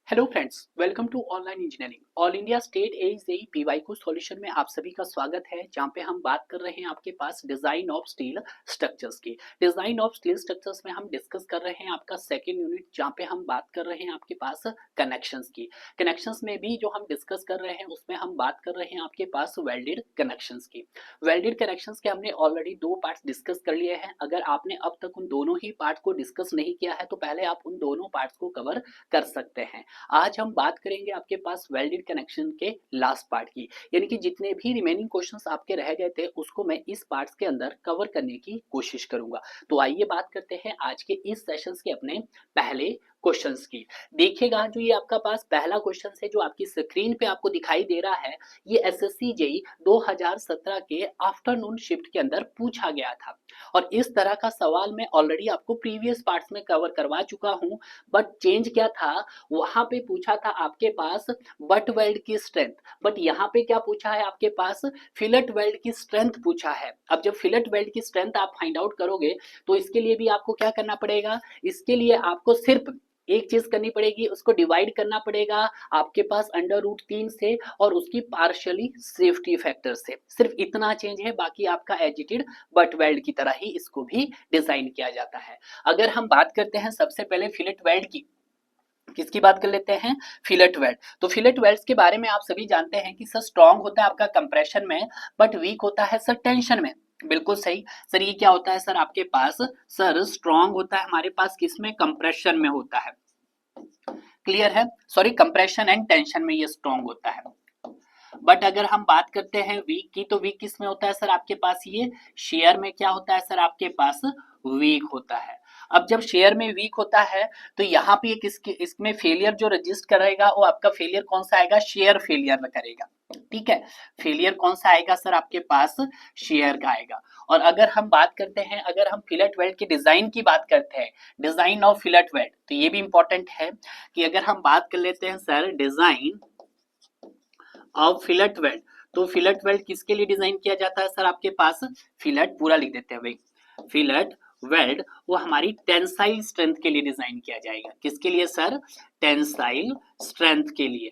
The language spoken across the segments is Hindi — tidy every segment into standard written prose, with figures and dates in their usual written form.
Hello friends, welcome to online engineering. All India state AJE PYQ solution में आप सभी का स्वागत है, जहां पे हम बात कर रहे हैं आपके पास डिजाइन ऑफ स्टील स्ट्रक्चर्स की। डिजाइन ऑफ स्टील स्ट्रक्चर्स में हम डिस्कस कर रहे हैं आपका सेकंड यूनिट, जहां पे हम बात कर रहे हैं आपके पास कनेक्शंस की। कनेक्शंस में भी जो हम डिस्कस कर रहे हैं उसमें हम बात कर रहे हैं आपके पास वेल्डेड कनेक्शंस की। वेल्डेड कनेक्शंस के हमने ऑलरेडी दो पार्ट्स डिस्कस कर लिए हैं। अगर आपने अब तक उन दोनों ही पार्ट को डिस्कस नहीं किया है तो पहले आप उन दोनों पार्ट्स को कवर कर सकते हैं। आज हम बात करेंगे आपके पास वेल्डेड कनेक्शन के लास्ट पार्ट की, यानी कि जितने भी रिमेनिंग क्वेश्चंस आपके रह गए थे उसको मैं इस पार्ट्स के अंदर कवर करने की कोशिश करूंगा। तो आइए बात करते हैं आज के इस सेशंस के अपने पहले क्वेश्चंस की। देखिएगा, जो ये आपका पास पहला क्वेश्चन है जो आपकी स्क्रीन पे आपको दिखाई दे रहा है, ये एसएससी जेई 2017 के आफ्टरनून शिफ्ट के अंदर पूछा गया था। और इस तरह का सवाल मैं ऑलरेडी आपको प्रीवियस पार्ट्स में कवर करवा चुका हूं, बट चेंज क्या था, वहां पे पूछा था आपके पास बट वेल्ड की स्ट्रेंथ, बट यहाँ पे क्या पूछा है आपके पास, फिलेट वेल्ड की स्ट्रेंथ पूछा है। अब जब फिलेट वेल्ड की स्ट्रेंथ आप फाइंड आउट करोगे तो इसके लिए भी आपको क्या करना पड़ेगा, इसके लिए आपको सिर्फ एक चीज करनी पड़ेगी, उसको डिवाइड करना पड़ेगा आपके पास अंडर रूट 3 से और उसकी पार्शियली सेफ्टी फैक्टर से। सिर्फ इतना चेंज है, बाकी आपका एजिटेड बट वेल्ड की तरह ही इसको भी डिजाइन किया जाता है। अगर हम बात करते हैं सबसे पहले फिलेट वेल्ड की, किसकी बात कर लेते हैं, फिलेट वेल्ड। तो फिलेट वेल्ड्स के बारे में आप सभी जानते हैं कि सर स्ट्रॉन्ग होता है आपका कंप्रेशन में, बट वीक होता है सर टेंशन में। बिल्कुल सही सर, ये क्या होता है सर आपके पास, सर स्ट्रॉन्ग होता है हमारे पास किसमें, कंप्रेशन में होता है। क्लियर है, सॉरी कंप्रेशन एंड टेंशन में ये स्ट्रॉन्ग होता है। बट अगर हम बात करते हैं वीक की, तो वीक किस में होता है सर आपके पास, ये शेयर में क्या होता है सर आपके पास, वीक होता है। अब जब शेयर में वीक होता है तो यहाँ पे किसके इसमें फेलियर जो रजिस्ट करेगा वो आपका फेलियर कौन सा आएगा, शेयर फेलियर करेगा। ठीक है, फेलियर कौन सा आएगा सर आपके पास, शेयर का आएगा। और अगर हम बात करते हैं, अगर हम फिलेट वेल्ड के डिजाइन की बात करते हैं, डिजाइन ऑफ फिलेट वेल्ड, तो ये भी इंपॉर्टेंट है कि अगर हम बात कर लेते हैं sir design of fillet weld, तो फिलेट वेल्ड किसके लिए डिजाइन किया जाता है सर आपके पास, फिलेट पूरा लिख देते हैं भाई, फिलेट वेल्ड वो हमारी टेंसाइल स्ट्रेंथ के लिए डिजाइन किया जाएगा। किसके लिए सर, टेंसाइल स्ट्रेंथ के लिए।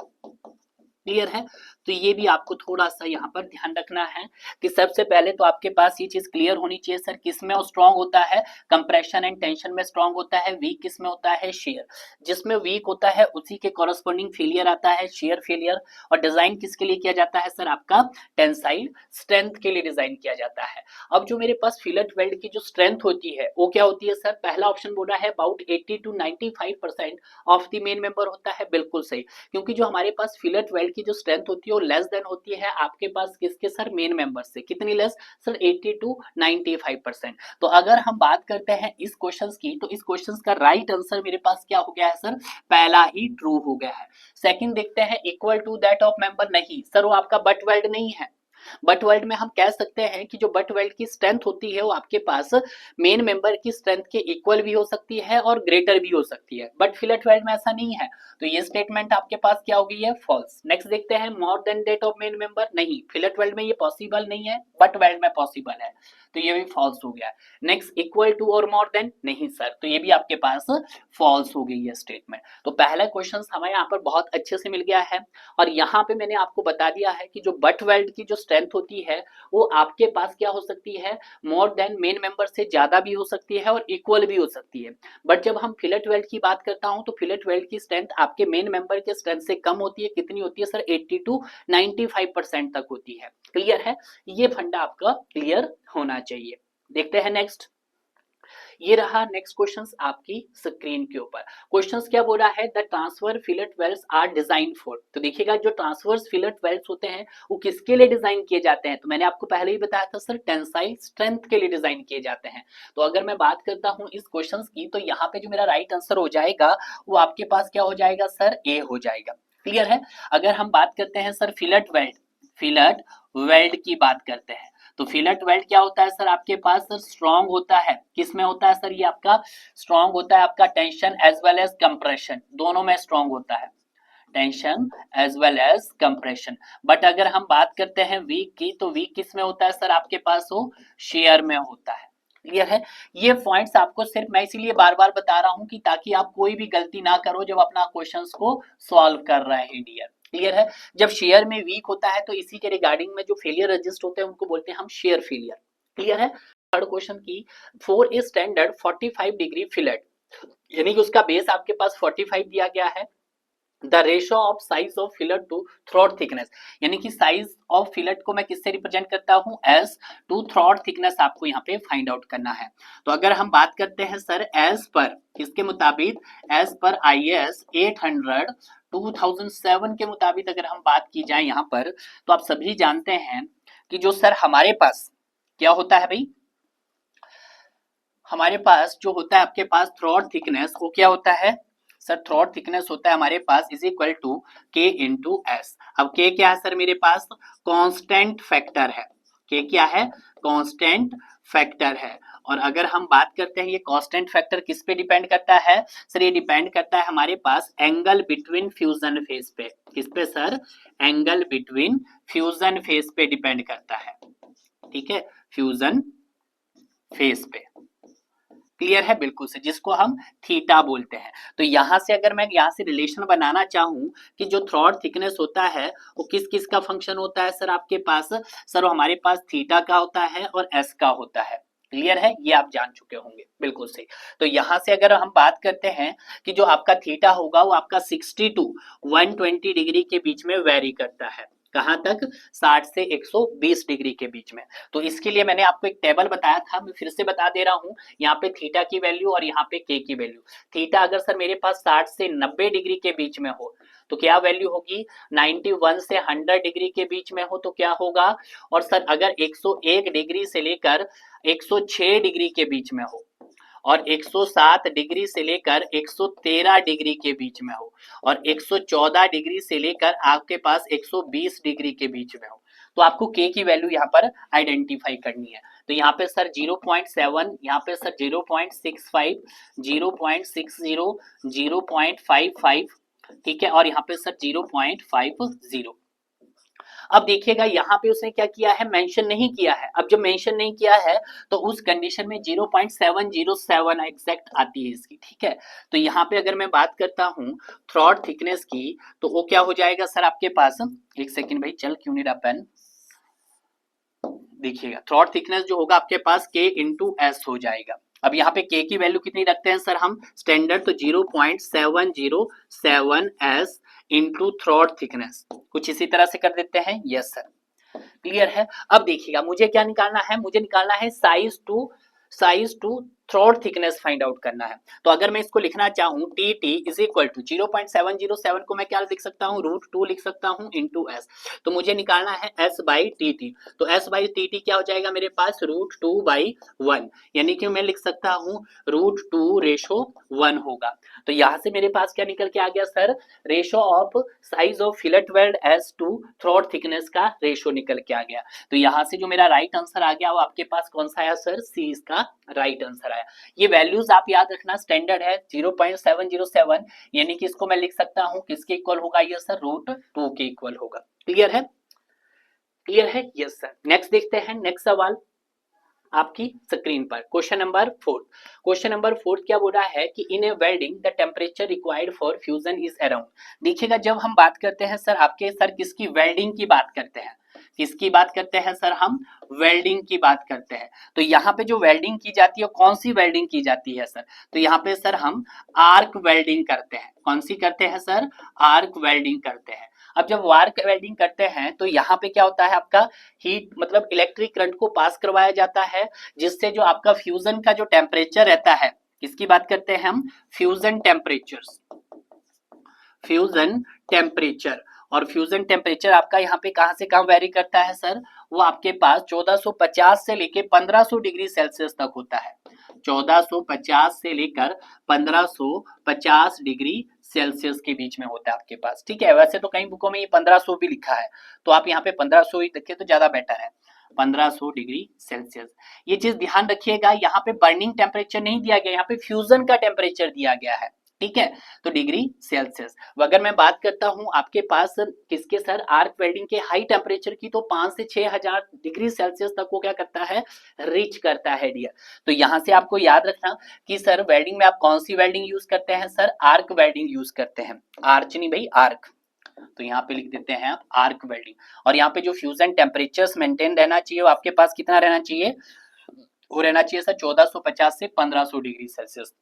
क्लियर है, तो ये भी आपको थोड़ा सा यहाँ पर ध्यान रखना है कि सबसे पहले तो आपके पास ये चीज क्लियर होनी चाहिए सर, किसमें वो स्ट्रांग होता है, कंप्रेशन एंड टेंशन में स्ट्रांग होता है, वीक किसमें होता है, शेयर। जिसमें वीक होता है उसी के कॉरस्पॉन्डिंग फेलियर आता है, शेयर फेलियर। और डिजाइन किसके लिए किया जाता है सर आपका, टेंसाइल स्ट्रेंथ के लिए डिजाइन किया जाता है। अब जो मेरे पास फिलेट वेल्ड की जो स्ट्रेंथ होती है वो क्या होती है सर, पहला ऑप्शन बोला है about 80 to 95% of the main member होता है। बिल्कुल सही, क्योंकि जो हमारे पास फिलेट वेल्ड की जो स्ट्रेंथ होती है वो लेस देन होती है आपके पास किसके सर, मेन मेंबर से। कितनी लेस सर, 80 to 95%। तो अगर हम बात करते हैं इस क्वेश्चन की, तो इस क्वेश्चन का राइट आंसर मेरे पास क्या हो गया है सर, पहला ही ट्रू हो गया है। सेकंड देखते हैं, equal to that of member, नहीं सर वो आपका बट वेल्ड नहीं है। बट वर्ल्ड में हम कह सकते हैं कि जो बट वर्ल्ड की स्ट्रेंथ होती है वो आपके पास मेन मेंबर की स्ट्रेंथ के इक्वल भी हो सकती है और ग्रेटर भी हो सकती है, बट फिलेट वर्ल्ड में ऐसा नहीं है। तो ये स्टेटमेंट आपके पास क्या हो गई है, फॉल्स। नेक्स्ट देखते हैं, more than that of main member, नहीं फिलेट वर्ल्ड में ये पॉसिबल नहीं है, बट वर्ल्ड में पॉसिबल है, तो ये भी फॉल्स हो गया। नेक्स्ट, इक्वल टू और मोर देन, नहीं सर, तो ये भी आपके पास फॉल्स हो गई है स्टेटमेंट। तो पहला क्वेश्चन हमें यहाँ पर बहुत अच्छे से मिल गया है। और यहाँ पे मैंने आपको बता दिया है कि जो बट वेल्ड की जो स्ट्रेंथ होती है वो आपके पास क्या हो सकती है, मोर देन मेन मेंबर से ज्यादा भी हो सकती है और इक्वल भी हो सकती है। बट जब हम फिलेट वेल्ड की बात करता हूं तो फिलेट वेल्ड की स्ट्रेंथ आपके मेन मेंबर के स्ट्रेंथ से कम होती है। कितनी होती है सर, 80 to 95% तक होती है। क्लियर है, ये फंडा आपका क्लियर होना चाहिए। देखते हैं नेक्स्ट, ये रहा नेक्स्ट क्वेश्चंस आपकी स्क्रीन के ऊपर। क्वेश्चंस क्या बोल रहा है, the transfer fillet welds are design for. तो देखिएगा, जो ट्रांसवर्स फिलेट वेल्स होते हैं वो किसके लिए डिजाइन किए जाते हैं, तो मैंने आपको पहले ही बताया था सर, टेंसाइल स्ट्रेंथ के लिए डिजाइन किए जाते हैं। तो अगर मैं बात करता हूं इस क्वेश्चन की, तो यहाँ पे जो मेरा राइट आंसर हो जाएगा वो आपके पास क्या हो जाएगा सर, ए हो जाएगा। क्लियर है, अगर हम बात करते हैं sir fillet weld, fillet weld की बात करते हैं, तो फिलेट वेल्ड क्या होता है सर आपके पास, सर स्ट्रॉन्ग होता है। किसमें होता है सर, ये आपका स्ट्रॉन्ग होता है आपका tension as well as compression, दोनों में स्ट्रॉन्ग होता है, tension as well as compression. But अगर हम बात करते हैं वीक की, तो वीक किस में होता है सर आपके पास, वो शेयर में होता है। क्लियर है। ये पॉइंट्स आपको सिर्फ मैं इसीलिए बार बार बता रहा हूं कि ताकि आप कोई भी गलती ना करो जब अपना क्वेश्चंस को सॉल्व कर रहे हैं डियर। क्लियर है। जब शेयर में वीक होता है तो इसी के रिगार्डिंग में जो फेलियर रजिस्ट होते हैं उनको बोलते हैं हम शेयर फेलियर। क्लियर है। थर्ड क्वेश्चन की for a standard 45 degree fillet, यानी कि उसका बेस आपके पास 45 दिया गया है, the ratio of size of fillet to throat thickness, यानी कि साइज ऑफ फिलेट को मैं किससे रिप्रेजेंट करता हूं, एज टू थ्रॉट थिकनेस आपको यहाँ पे फाइंड आउट करना है। तो अगर हम बात करते हैं सर एज पर इसके मुताबिक, एज पर IAS 800 2007 के मुताबिक अगर हम बात की जाए यहाँ पर, तो आप सभी जानते हैं कि जो सर हमारे पास क्या होता है भाई, हमारे पास जो होता है आपके पास थ्रॉट थिकनेस, वो क्या होता है सर, थ्रॉट थिकनेस होता है हमारे पास is equal to K into S. अब K क्या है सर मेरे पास, कांस्टेंट फैक्टर है। K क्या है, कांस्टेंट फैक्टर है। और अगर हम बात करते हैं ये कांस्टेंट फैक्टर किस पे डिपेंड करता है सर, ये डिपेंड करता है हमारे पास एंगल बिटवीन फ्यूजन फेज पे। किस पे sir, angle between fusion phase पे डिपेंड करता है। ठीक है, फ्यूजन फेज पे। क्लियर है, बिल्कुल से, जिसको हम थीटा बोलते हैं। तो यहां से अगर मैं यहां से रिलेशन बनाना चाहूं कि जो थ्रॉट थिकनेस होता है वो किस किस का फंक्शन होता है सर आपके पास, सर वो हमारे पास थीटा का होता है और एस का होता है। क्लियर है, ये आप जान चुके होंगे, बिल्कुल सही। तो यहां से अगर हम बात करते हैं कि जो आपका थीटा होगा वो आपका 60 टू 120 डिग्री के बीच में वेरी करता है। कहां तक, 60 से 120 डिग्री के बीच में। तो इसके लिए मैंने आपको एक टेबल बताया था, मैं फिर से बता दे रहा हूं, यहाँ पे थीटा की वैल्यू और यहाँ पे के की वैल्यू। थीटा अगर सर मेरे पास 60 से 90 डिग्री के बीच में हो तो क्या वैल्यू होगी, 91 से 100 डिग्री के बीच में हो तो क्या होगा, और सर अगर 101 डिग्री से लेकर 106 डिग्री के बीच में हो, और 107 डिग्री से लेकर 113 डिग्री के बीच में हो, और 114 डिग्री से लेकर आपके पास 120 डिग्री के बीच में हो, तो आपको के की वैल्यू यहाँ पर आइडेंटिफाई करनी है। तो यहाँ पे सर 0.7, यहाँ पे सर 0.65, 0.60, 0.55, ठीक है, और यहाँ पे सर 0.50। अब देखिएगा यहाँ पे उसने क्या किया है, मेंशन नहीं किया है। अब जब मेंशन नहीं किया है तो उस कंडीशन में 0.707 एग्जैक्ट आती है इसकी। ठीक है, तो यहाँ पे अगर मैं बात करता हूँ थ्रॉट थिकनेस की, तो वो क्या हो जाएगा सर आपके पास, एक सेकेंड भाई, चल क्यों नहीं रहा पेन, देखिएगा थ्रॉट थिकनेस जो होगा आपके पास K इंटू एस हो जाएगा। अब यहाँ पे K की वैल्यू कितनी रखते हैं सर हम, स्टैंडर्ड, तो 0.707 एस इंटू थ्रॉट थिकनेस, कुछ इसी तरह से कर देते हैं। यस सर, क्लियर है। अब देखिएगा मुझे क्या निकालना है, मुझे निकालना है size to throat thickness find out करना है। तो अगर मैं इसको लिखना चाहूं T T is equal to 0.707 को मैं क्या लिख सकता हूं, √2 लिख सकता हूं इंटू एस। तो मुझे निकालना है एस बाई टी टी, तो एस बाई टी टी क्या हो जाएगा मेरे पास, √2/1, यानी कि मैं लिख सकता हूं √2:1 होगा। तो यहां से मेरे पास क्या निकल के आ गया sir, ratio of size of fillet weld S to throat thickness का रेशो निकल के आ गया। तो यहां से जो मेरा राइट आंसर आ गया वो आपके पास कौन सा आया सर, सी इसका राइट आंसर आया। ये वैल्यूज आप याद रखना, स्टैंडर्ड है 0.707, यानी कि इसको मैं लिख सकता हूं किसके इक्वल होगा ये सर, √2 के इक्वल होगा। क्लियर है, क्लियर है, यस सर। नेक्स्ट देखते हैं, नेक्स्ट सवाल आपकी स्क्रीन पर, क्वेश्चन नंबर 4। क्वेश्चन नंबर 4 क्या बोल रहा है कि in a welding the temperature required for fusion is around. देखिएगा जब हम बात करते हैं सर आपके, सर किसकी वेल्डिंग की बात करते हैं, किसकी बात करते हैं सर, हम वेल्डिंग की बात करते हैं। तो यहाँ पे जो वेल्डिंग की जाती है कौन सी वेल्डिंग की जाती है सर, तो यहाँ पे सर हम आर्क वेल्डिंग करते हैं। कौन सी करते हैं सर, आर्क वेल्डिंग करते हैं। अब जब आर्क वेल्डिंग करते हैं तो यहाँ पे क्या होता है आपका, हीट मतलब इलेक्ट्रिक करंट को पास करवाया जाता है, जिससे जो आपका फ्यूजन का जो टेम्परेचर रहता है, किसकी बात करते हैं हम, फ्यूजन टेम्परेचर, फ्यूजन टेम्परेचर। और फ्यूजन टेम्परेचर आपका यहाँ पे कहां से कहां वेरी करता है सर, वो आपके पास 1450 से लेके 1500 डिग्री सेल्सियस तक होता है। 1450 से लेकर 1550 डिग्री सेल्सियस के बीच में होता है आपके पास। ठीक है, वैसे तो कई बुकों में ये 1500 भी लिखा है, तो आप यहाँ पे 1500 ही लिखे तो ज्यादा बेटर है, 1500 डिग्री सेल्सियस। ये चीज ध्यान रखिएगा, यहाँ पे बर्निंग टेम्परेचर नहीं दिया गया, यहाँ पे फ्यूजन का टेम्परेचर दिया गया है। ठीक है। तो डिग्री सेल्सियस। अगर मैं बात करता हूं आपके पास किसके सर, आर्क वेल्डिंग के हाई टेम्परेचर की, तो 5 से 6000 डिग्री सेल्सियस तक वो क्या करता है, रीच करता है डियर। तो यहां से आपको याद रखना कि सर वेल्डिंग में आप कौन सी वेल्डिंग यूज करते हैं, सर आर्क वेल्डिंग यूज करते हैं, आर्च नहीं भाई, आर्क। तो यहाँ पे लिख देते हैं आप आर्क वेल्डिंग। और यहाँ पे जो फ्यूजन टेम्परेचर मेंटेन रहना चाहिए वो आपके पास कितना रहना चाहिए, वो रहना चाहिए सर 1450 से 1500 डिग्री सेल्सियस।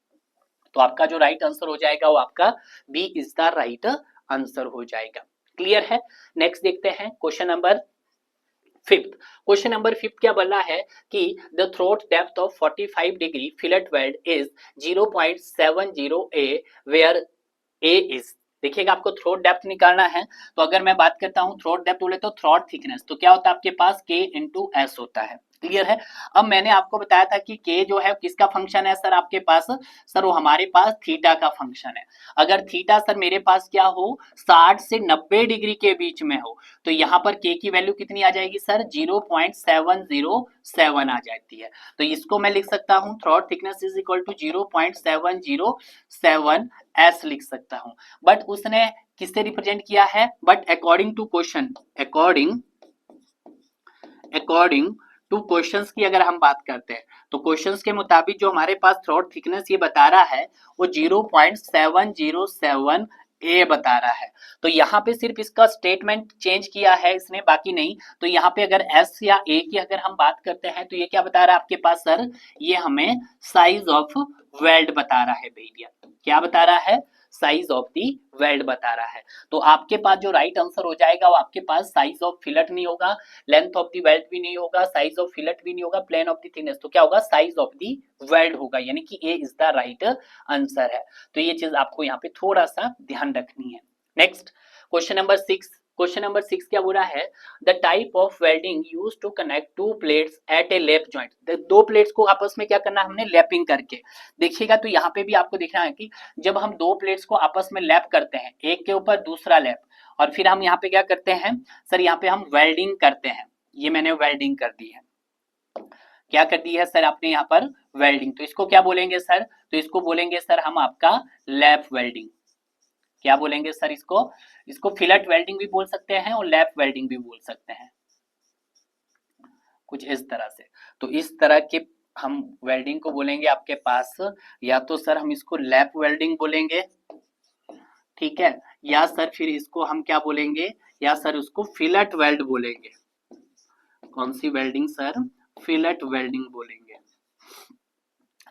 तो आपका जो राइट आंसर हो जाएगा वो आपका B is the right answer हो जाएगा। क्लियर है। नेक्स्ट देखते हैं question number fifth. Question number fifth क्या बोला है कि the throat depth of 45 degree fillet weld is 0.70 A where A is. देखिएगा आपको थ्रोट डेप्थ निकालना है। तो अगर मैं बात करता हूं थ्रोट डेप्थ बोले तो थ्रोट थिकनेस, तो क्या होता है आपके पास के इंटू एस होता है। क्लियर है। अब मैंने आपको बताया था कि के जो है किसका फंक्शन है सर आपके पास, सर वो हमारे पास थीटा का फंक्शन है। अगर थीटा सर मेरे पास क्या हो 60 से 90 डिग्री के बीच में हो, तो यहाँ पर के की वैल्यू कितनी आ जाएगी सर, 0.707 आ जाती है। तो इसको मैं लिख सकता हूं throat thickness is equal to 0.707 S लिख सकता हूं। बट उसने किससे रिप्रेजेंट किया है, but according to question, according to questions की अगर हम बात करते हैं तो क्वेश्चंस के मुताबिक जो हमारे पास थ्रोट थिकनेस ये बता रहा है वो 0.707 ए बता रहा है। तो यहाँ पे सिर्फ इसका स्टेटमेंट चेंज किया है इसने, बाकी नहीं। तो यहाँ पे अगर एस या ए की अगर हम बात करते हैं तो ये क्या बता रहा है आपके पास सर, ये हमें साइज ऑफ वेल्ड बता रहा है भैया। क्या बता रहा है, साइज ऑफ दी वेल्ड बता रहा है। तो आपके पास जो राइट आंसर हो जाएगा वो आपके पास साइज ऑफ फिलेट नहीं होगा, लेंथ ऑफ दी वेल्ड भी नहीं होगा, साइज ऑफ फिलेट भी नहीं होगा, प्लेन ऑफ दी थिकनेस, तो क्या होगा, साइज ऑफ दी वेल्ड होगा, यानी कि ए इज द राइट आंसर है। तो ये चीज आपको यहाँ पे थोड़ा सा ध्यान रखनी है। Next question number 6। Question number 6 क्या बोला है, the type of welding use to connect two plates at a lap joint. दो प्लेट्स को आपस में क्या करना है हमने, लैपिंग करके। देखिएगा तो यहाँ पे भी आपको देखना है कि जब हम दो प्लेट्स को आपस में लैप करते हैं, एक के ऊपर दूसरा लैप, और फिर हम यहाँ पे क्या करते हैं सर, यहाँ पे हम वेल्डिंग करते हैं। ये मैंने वेल्डिंग कर दी है, क्या कर दी है सर आपने यहाँ पर, वेल्डिंग। तो इसको क्या बोलेंगे सर, तो इसको बोलेंगे सर हम आपका लैप वेल्डिंग। क्या बोलेंगे सर इसको, इसको फिलेट वेल्डिंग भी बोल सकते हैं और लैप वेल्डिंग भी बोल सकते हैं, कुछ इस तरह से। तो इस तरह के हम वेल्डिंग को बोलेंगे आपके पास, या तो सर हम इसको लैप वेल्डिंग बोलेंगे, ठीक है, या सर फिर इसको हम क्या बोलेंगे, या सर उसको फिलेट वेल्ड बोलेंगे। कौन सी वेल्डिंग सर, फिलेट वेल्डिंग बोलेंगे।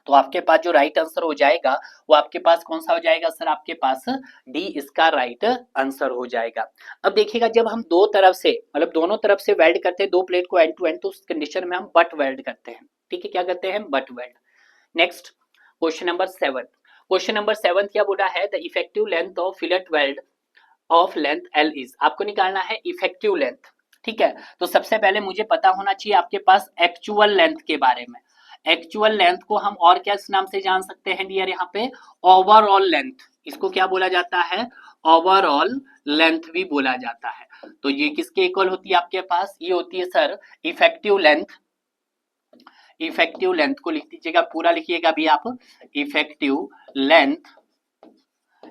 तो आपके पास जो राइट आंसर हो जाएगा वो आपके पास कौन सा हो जाएगा सर, आपके पास डी इसका राइट आंसर हो जाएगा। अब देखिएगा जब हम दो तरफ से मतलब दोनों तरफ से वेल्ड करते हैं दो प्लेट को एंड टू एंड, तो उस कंडीशन में हम बट वेल्ड करते हैं, ठीक है, क्या करते हैं, butt weld. Next question number 7। Question number 7 क्या बोला है, the effective length of fillet weld of length L is. आपको निकालना है इफेक्टिव लेंथ, ठीक है। तो सबसे पहले मुझे पता होना चाहिए आपके पास एक्चुअल लेंथ के बारे में। एक्चुअल लेंथ को हम और क्या नाम से जान सकते हैं डियर, यहाँ पे ओवरऑल लेंथ, इसको क्या बोला जाता है, ओवरऑल लेंथ भी बोला जाता है। तो ये किसके इक्वल होती है आपके पास, ये होती है sir effective length. Effective length को लिख दीजिएगा, पूरा लिखिएगा भी आप, effective length,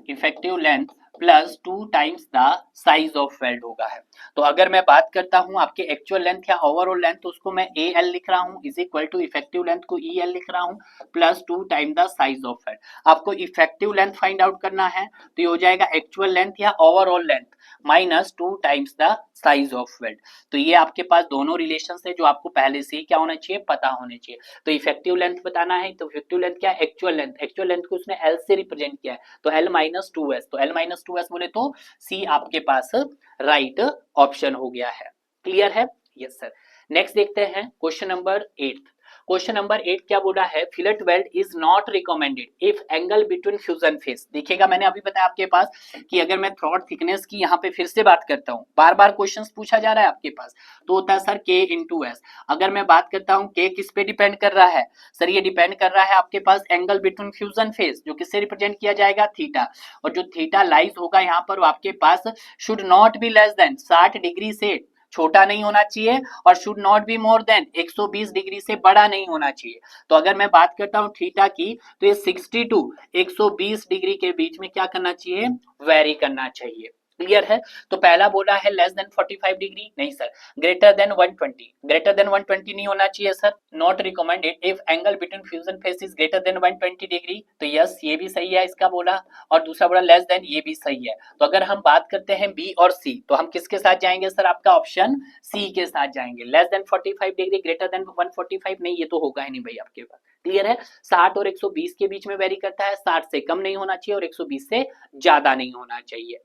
effective length plus 2 times the size of weld होगा है। तो अगर मैं बात करता हूं आपके एक्चुअल लेंथ या ओवरऑल लेंथ, तो उसको मैं ए एल लिख रहा हूं is equal to effective length को ई एल लिख रहा हूं plus 2 time the size of weld. आपको इफेक्टिव लेंथ फाइंड आउट करना है, तो ये हो जाएगा एक्चुअल लेंथ या overall length minus 2 times the size of weld. तो ये आपके पास दोनों रिलेशन है जो आपको पहले से ही क्या होना चाहिए, पता होने चाहिए। तो इफेक्टिव लेंथ बताना है, तो इफेक्टिव लेंथ क्या है, एक्चुअल लेंथ। एक्चुअल लेंथ को उसने एल से रिप्रेजेंट किया है, तो एल माइनस 2s, तो एल माइनस 2s बोले तो सी आपके पास राइट ऑप्शन हो गया है। क्लियर है, यस सर। नेक्स्ट देखते हैं क्वेश्चन नंबर 8। क्वेश्चन नंबर 8 क्या बोला है, fillet weld is not recommended if angle between fusion face. देखिएगा मैंने अभी बताया आपके पास कि अगर मैं थ्रोट थिकनेस की यहाँ पे फिर से बात करता हूँ, बार बार क्वेश्चंस पूछा जा रहा है आपके पास, तो होता है सर के इंटू एस। अगर मैं बात करता हूँ के किस पे डिपेंड कर रहा है सर, ये डिपेंड कर रहा है आपके पास एंगल बिटवीन फ्यूजन फेस, जो किससे रिप्रेजेंट किया जाएगा, थीटा। और जो थीटा लाइज होगा यहाँ पर वो आपके पास should not be less than 60 degree से छोटा नहीं होना चाहिए और should not be more than 120 degree से बड़ा नहीं होना चाहिए। तो अगर मैं बात करता हूँ थीटा की, तो ये 60 टू 120 डिग्री के बीच में क्या करना चाहिए, वेरी करना चाहिए। क्लियर है। तो पहला बोला है लेस देन 45 डिग्री, नहीं sir. Greater than 120, greater than 120 नहीं होना चाहिए sir, not recommended if angle between fusion face is greater than 120 degree, तो यस ये भी सही है इसका बोला। और दूसरा बोला लेस देन, ये भी सही है। तो अगर हम बात करते हैं बी और सी, तो हम किसके साथ जाएंगे सर, आपका ऑप्शन सी के साथ जाएंगे। Less than 45 degree, greater than 145 नहीं, ये तो होगा ही नहीं भाई आपके पास। क्लियर है। 60 और 120 के बीच में वेरी करता है, 60 से कम नहीं होना चाहिए और 120 से ज्यादा नहीं होना चाहिए।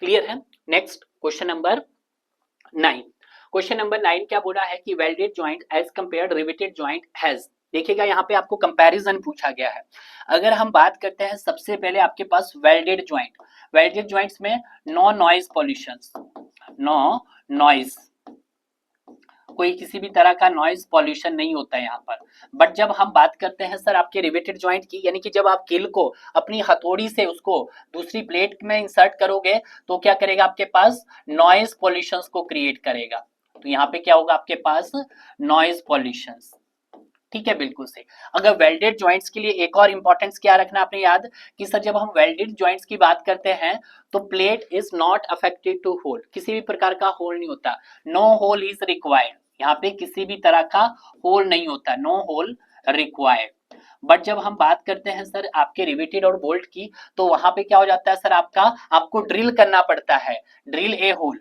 क्लियर है। Next question number 9। Question number 9 क्या बोला है कि welded joint as compared riveted joint has. देखिएगा यहाँ पे आपको कंपैरिजन पूछा गया है। अगर हम बात करते हैं सबसे पहले आपके पास वेल्डेड जॉइंट, वेल्डेड जॉइंट्स में no noise pollution, no noise, कोई किसी भी तरह का नॉइज पॉल्यूशन नहीं होता है यहाँ पर। बट जब हम बात करते हैं सर आपके रिवेटेड जॉइंट की, यानी कि जब आप किल को अपनी हथौड़ी से उसको दूसरी प्लेट में इंसर्ट करोगे, तो क्या करेगा, आपके पास नॉइज पॉल्यूशन को क्रिएट करेगा। तो यहाँ पे क्या होगा आपके पास, नॉइज पॉल्यूशन। ठीक है, बिल्कुल सही। अगर वेल्डेड जॉइंट्स के लिए एक और इंपॉर्टेंस क्या रखना आपने याद, कि सर जब हम वेल्डेड जॉइंट्स की बात करते हैं तो plate is not affected to hole, किसी भी प्रकार का होल नहीं होता, नो होल इज रिक्वायर्ड, यहाँ पे किसी भी तरह का होल नहीं होता, नो होल रिक्वायर्ड। बट जब हम बात करते हैं सर आपके रिवेटेड और बोल्ट की, तो वहां पे क्या हो जाता है सर, आपको ड्रिल करना पड़ता है, ड्रिल ए होल,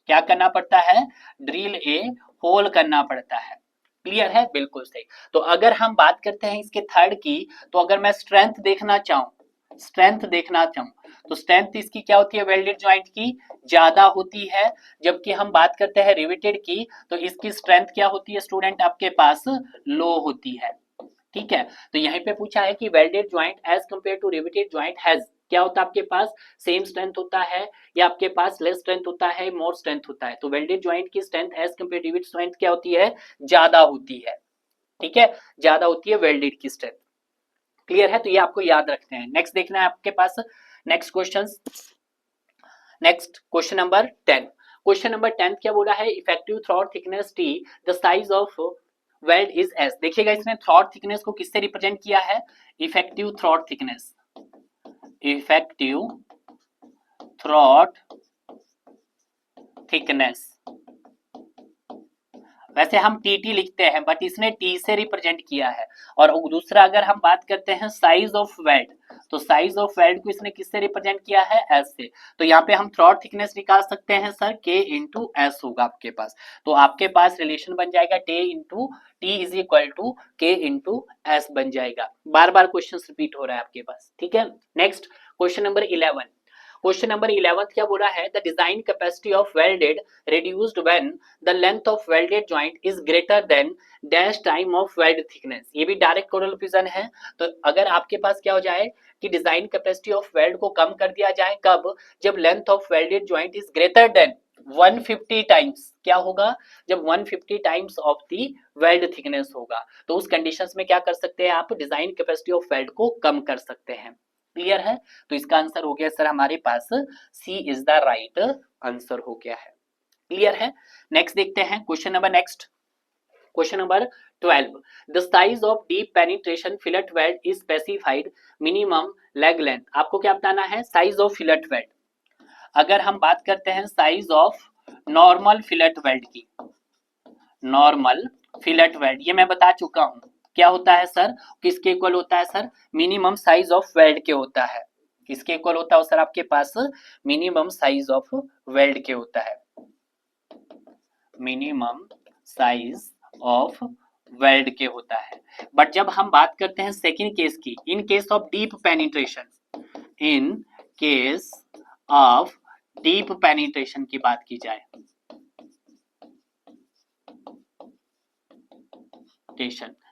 क्या करना पड़ता है, ड्रिल ए होल करना पड़ता है। क्लियर है, बिल्कुल सही। तो अगर हम बात करते हैं इसके थर्ड की, तो अगर मैं स्ट्रेंथ देखना चाहूं, स्ट्रेंथ देखना चाहूं, तो स्ट्रेंथ इसकी क्या होती है, वेल्डेड जॉइंट की ज्यादा होती है। जबकि हम बात करते हैं रिवेटेड की, तो इसकी स्ट्रेंथ क्या होती है स्टूडेंट, आपके पास लो होती है। ठीक है। तो यहीं पे पूछा है कि welded joint as compare to riveted joint has, क्या होता है आपके पास, सेम स्ट्रेंथ होता है या आपके पास लेस स्ट्रेंथ होता है, मोर स्ट्रेंथ होता है। तो वेल्डेड जॉइंट की strength as compare riveted strength क्या होती है, ज्यादा होती है। ठीक है, ज्यादा होती है वेल्डेड की स्ट्रेंथ। क्लियर है, तो ये आपको याद रखते हैं। नेक्स्ट देखना है आपके पास, next question, next question number 10। Question number 10 क्या बोला है, effective throat thickness T, the size of weld is S. देखिएगा इसने थ्रॉट थिकनेस को किससे रिप्रेजेंट किया है, effective throat thickness, effective throat thickness. वैसे हम टीटी लिखते हैं बट इसने टी से रिप्रेजेंट किया है। और दूसरा अगर हम बात करते हैं साइज ऑफ वेल्ड, तो साइज ऑफ वेल्ड को इसने किससे रिप्रेजेंट किया है, एस से। तो यहाँ पे हम थ्रॉट थिकनेस निकाल सकते हैं सर, के इंटू एस होगा आपके पास। तो आपके पास रिलेशन बन जाएगा T into T is equal to K into S बन जाएगा। बार बार क्वेश्चन रिपीट हो रहा है आपके पास। ठीक है। Next question number 11। Question number 11 क्या बोला है, the design capacity of welded reduced when the length of welded joint is greater than dash time of weld thickness। ये भी डायरेक्ट कोरिलेशन है। तो अगर आपके पास क्या हो जाए कि डिजाइन कैपेसिटी ऑफ वेल्ड को कम कर दिया जाए, कब, जब length of welded joint is greater than 150 times, क्या होगा, जब 150 times of the weld thickness होगा, तो उस कंडीशंस में क्या कर सकते हैं आप, डिजाइन कैपेसिटी ऑफ वेल्ड को कम कर सकते हैं। क्लियर है। तो इसका आंसर हो गया सर हमारे पास सी इज द राइट आंसर हो गया है। क्लियर है। नेक्स्ट देखते हैं question number next, question number 12। The size of deep penetration fillet weld is specified minimum leg length. आपको क्या बताना है, साइज ऑफ फिलेट वेल्ड। अगर हम बात करते हैं size of normal fillet weld की, नॉर्मल फिलेट वेल्ड, ये मैं बता चुका हूं क्या होता है सर, किसके इक्वल होता है sir, minimum size of weld के होता है। किसके इक्वल होता है सर, आपके पास मिनिमम साइज ऑफ वेल्ड के होता है, मिनिमम साइज ऑफ वेल्ड के होता है। बट जब हम बात करते हैं सेकंड केस की, इन case of deep penetration, in case of deep penetration की बात की जाए,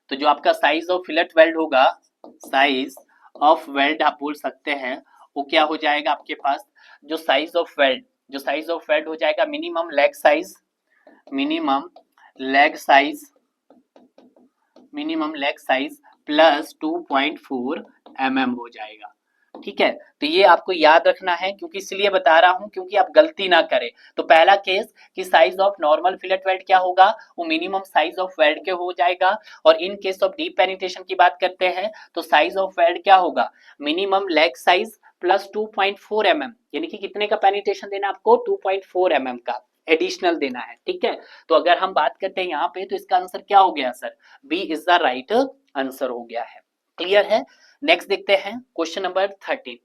तो जो आपका साइज ऑफ फिलेट वेल्ड होगा, साइज ऑफ वेल्ड आप बोल सकते हैं, वो क्या हो जाएगा आपके पास, जो साइज ऑफ वेल्ड, जो साइज ऑफ वेल्ड हो जाएगा minimum leg size, minimum leg size, minimum leg size plus 2.4 mm हो जाएगा। ठीक है, तो ये आपको याद रखना है, क्योंकि इसलिए बता रहा हूं क्योंकि आप गलती ना करें। तो पहला केस कि size of normal fillet weld क्या होगा, वो मिनिमम साइज ऑफ वेल्ड के हो जाएगा। और इन केस ऑफ डीप पेनिट्रेशन की बात करते हैं तो साइज ऑफ वेल्ड क्या होगा, minimum leg size plus 2.4 mm, यानी कि कितने का पेनिट्रेशन देना आपको, 2.4 mm का एडिशनल देना है। ठीक है, तो अगर हम बात करते हैं यहाँ पे तो इसका आंसर क्या हो गया sir, B is the right answer हो गया है। क्लियर है। नेक्स्ट देखते हैं क्वेश्चन नंबर 13।